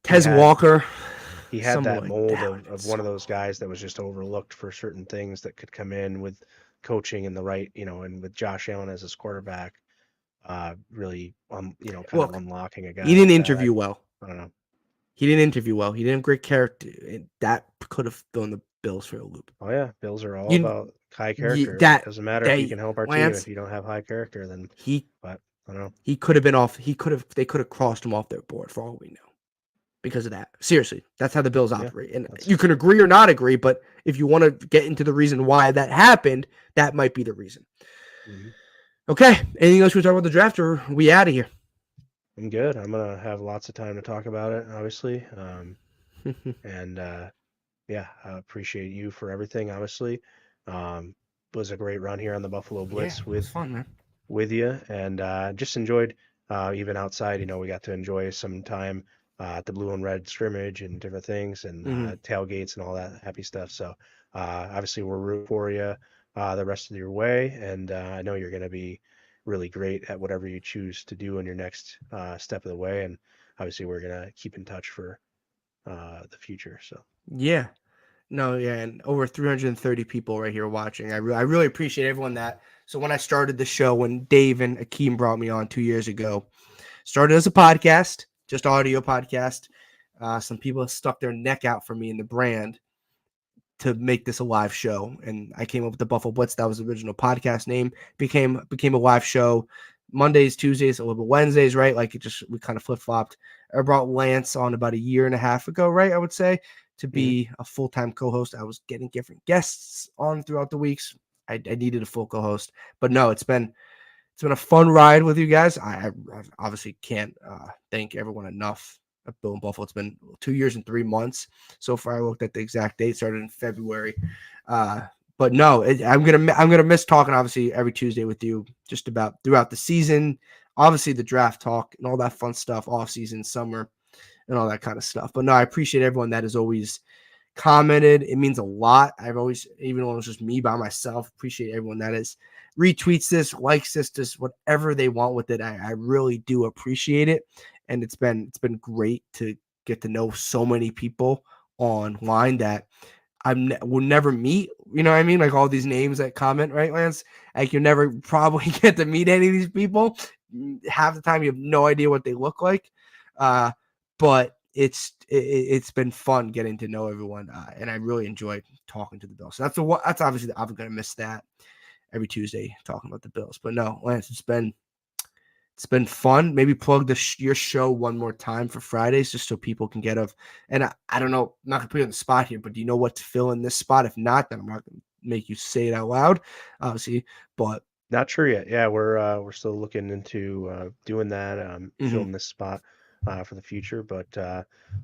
Tez had Walker, he had someone that like mold that would have been of one so of those guys that was just overlooked for certain things that could come in with coaching and the right, and with Josh Allen as his quarterback, really, kind of Look, unlocking a he guy didn't like that. interview well. I don't know. He didn't interview well. He didn't have great character. That could have thrown the Bills for a loop. Oh yeah, Bills are all You, about high character. It that doesn't matter if you they can help our team if Lance, you don't have high character, then. he But I don't know. he could have been off. They could have crossed him off their board for all we know because of that. Seriously, that's how the Bills Yeah, operate. And that's you can agree or not agree, but if you want to get into the reason why that happened, that might be the reason. mhm. Okay. Anything else we talk about the draft, or are we out of here? I'm good. I'm gonna have lots of time to talk about it, obviously. And yeah, I appreciate you for everything. Obviously, was a great run here on the Buffalo Yeah, Blitz it was fun, man. with you, and just enjoyed even outside. We got to enjoy some time at the blue and red scrimmage and different things, and tailgates and all that happy stuff. So obviously, we're rooting for you the rest of your way, and I know you're going to be really great at whatever you choose to do in your next step of the way. And obviously, we're going to keep in touch for the future. So. Yeah. No, yeah, and over 330 people right here watching. I really appreciate everyone that. So when I started the show, when Dave and Akeem brought me on 2 years ago, started as a podcast, just audio podcast. Some people stuck their neck out for me in the brand to make this a live show, and I came up with the Buffalo Blitz. That was the original podcast name. Became a live show. Mondays, Tuesdays, a little bit Wednesdays, right? Like we kind of flip flopped. I brought Lance on about a year and a half ago, right? I would say to be a full time co host. I was getting different guests on throughout the weeks. I needed a full co host, but no, it's been a fun ride with you guys. I obviously can't thank everyone enough at Bill and Buffalo. It's been 2 years and 3 months so far. I looked at the exact date, started in February. But no, I'm gonna miss talking obviously every Tuesday with you, just about throughout the season. Obviously the draft talk and all that fun stuff, off season, summer, and all that kind of stuff. But no, I appreciate everyone that has always commented. It means a lot. I've always, even when it was just me by myself, appreciate everyone that is retweets this, likes this, just whatever they want with it. I really do appreciate it, and it's been great to get to know so many people online that will never meet. You know what I mean? Like all these names that comment, right, Lance? Like you never probably get to meet any of these people. Half the time you have no idea what they look like. But it's been fun getting to know everyone, and I really enjoy talking to the Bills. So that's obviously I'm gonna miss that every Tuesday talking about the Bills. But no, Lance, it's been fun. Maybe plug your show one more time for Fridays just so people can get of. And I don't know, I'm not gonna put you on the spot here, but do you know what to fill in this spot? If not, then I'm not gonna make you say it out loud, obviously. But Not sure yet. Yeah, we're still looking into doing that, filling this spot for the future, but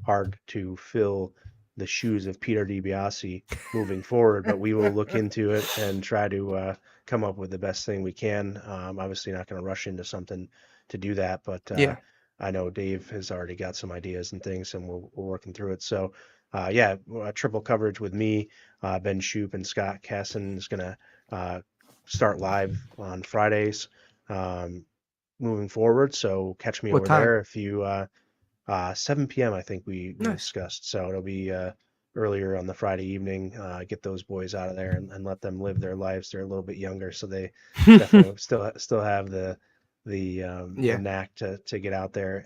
hard to fill the shoes of Peter DiBiasi moving forward. But we will look into it and try to come up with the best thing we can. Obviously, not going to rush into something to do that, but yeah, I know Dave has already got some ideas and things, and we're working through it. So, yeah, triple coverage with me, Ben Shoop, and Scott Casson is going to start live on Fridays moving forward. So catch me what over time? there if you 7 p.m. I think we Nice. discussed. So it'll be earlier on the Friday evening. Get those boys out of there and let them live their lives. They're a little bit younger, so they definitely still have the Yeah. knack to get out there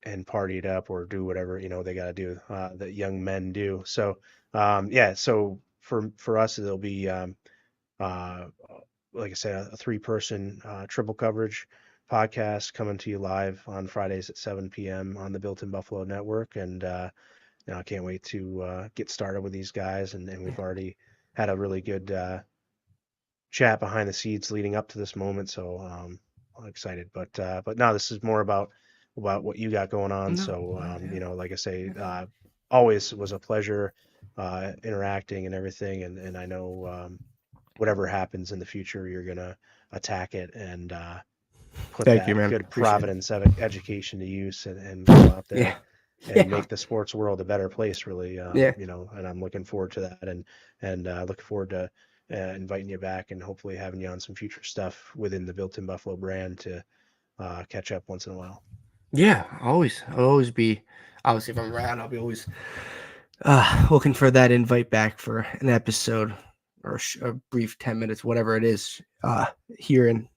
and party it up or do whatever they got to do that young men do. So yeah, so for us it'll be uh, like I said, a three-person triple coverage podcast coming to you live on Fridays at 7 p.m. on the Built in Buffalo Network. And I can't wait to get started with these guys. And we've already had a really good chat behind the scenes leading up to this moment. So I'm excited. But no, this is more about what you got going on. No, So yeah. like I say, always was a pleasure interacting and everything. And I know. whatever happens in the future, you're gonna attack it and put Thank you, that man. good Appreciate it. providence of education to use and go out Yeah. there and Yeah. make the sports world a better place, really. Yeah. And I'm looking forward to that, and looking forward to inviting you back and hopefully having you on some future stuff within the Built in Buffalo brand to catch up once in a while. Yeah. I'll always be, obviously, if I'm around, I'll be always looking for that invite back for an episode or a brief 10 minutes, whatever it is, here and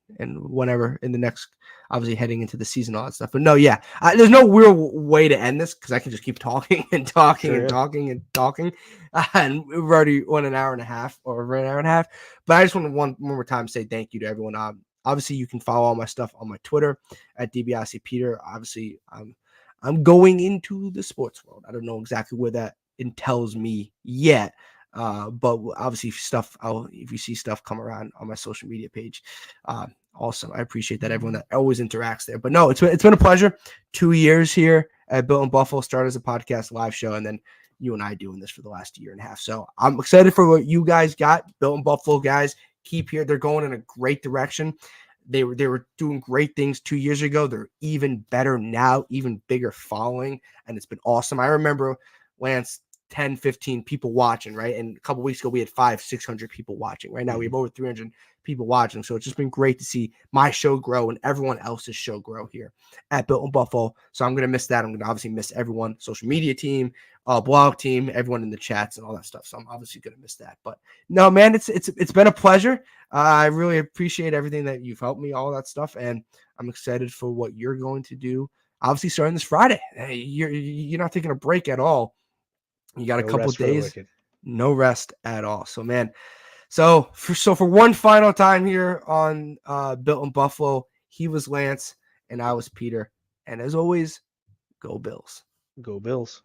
whenever in the next, obviously heading into the season, all that stuff. But no, yeah, there's no real way to end this because I can just keep talking and talking Sure, and yeah. talking and talking. And we've already went an hour and a half or over an hour and a half. But I just want to one more time say thank you to everyone. Obviously, you can follow all my stuff on my Twitter at DiBiasi Peter. Obviously, I'm going into the sports world. I don't know exactly where that entails me yet. But obviously if you see stuff come around on my social media page, awesome. I appreciate that everyone that always interacts there. But no, it's been a pleasure. 2 years here at Built in Buffalo, started as a podcast live show, and then you and I doing this for the last year and a half. So I'm excited for what you guys got. Built in Buffalo guys keep here. They're going in a great direction. They were doing great things 2 years ago. They're even better now, even bigger following, and it's been awesome. I remember, Lance, 10, 15 people watching, right? And a couple weeks ago, we had 500-600 people watching. Right now, we have over 300 people watching. So it's just been great to see my show grow and everyone else's show grow here at Built in Buffalo. So I'm going to miss that. I'm going to obviously miss everyone, social media team, blog team, everyone in the chats and all that stuff. So I'm obviously going to miss that. But no, man, it's been a pleasure. I really appreciate everything that you've helped me, all that stuff. And I'm excited for what you're going to do. Obviously, starting this Friday. Hey, you're not taking a break at all. You got a couple of days, no rest at all. So, man, so for one final time here on Built in Buffalo, he was Lance and I was Peter. And as always, go Bills. Go Bills.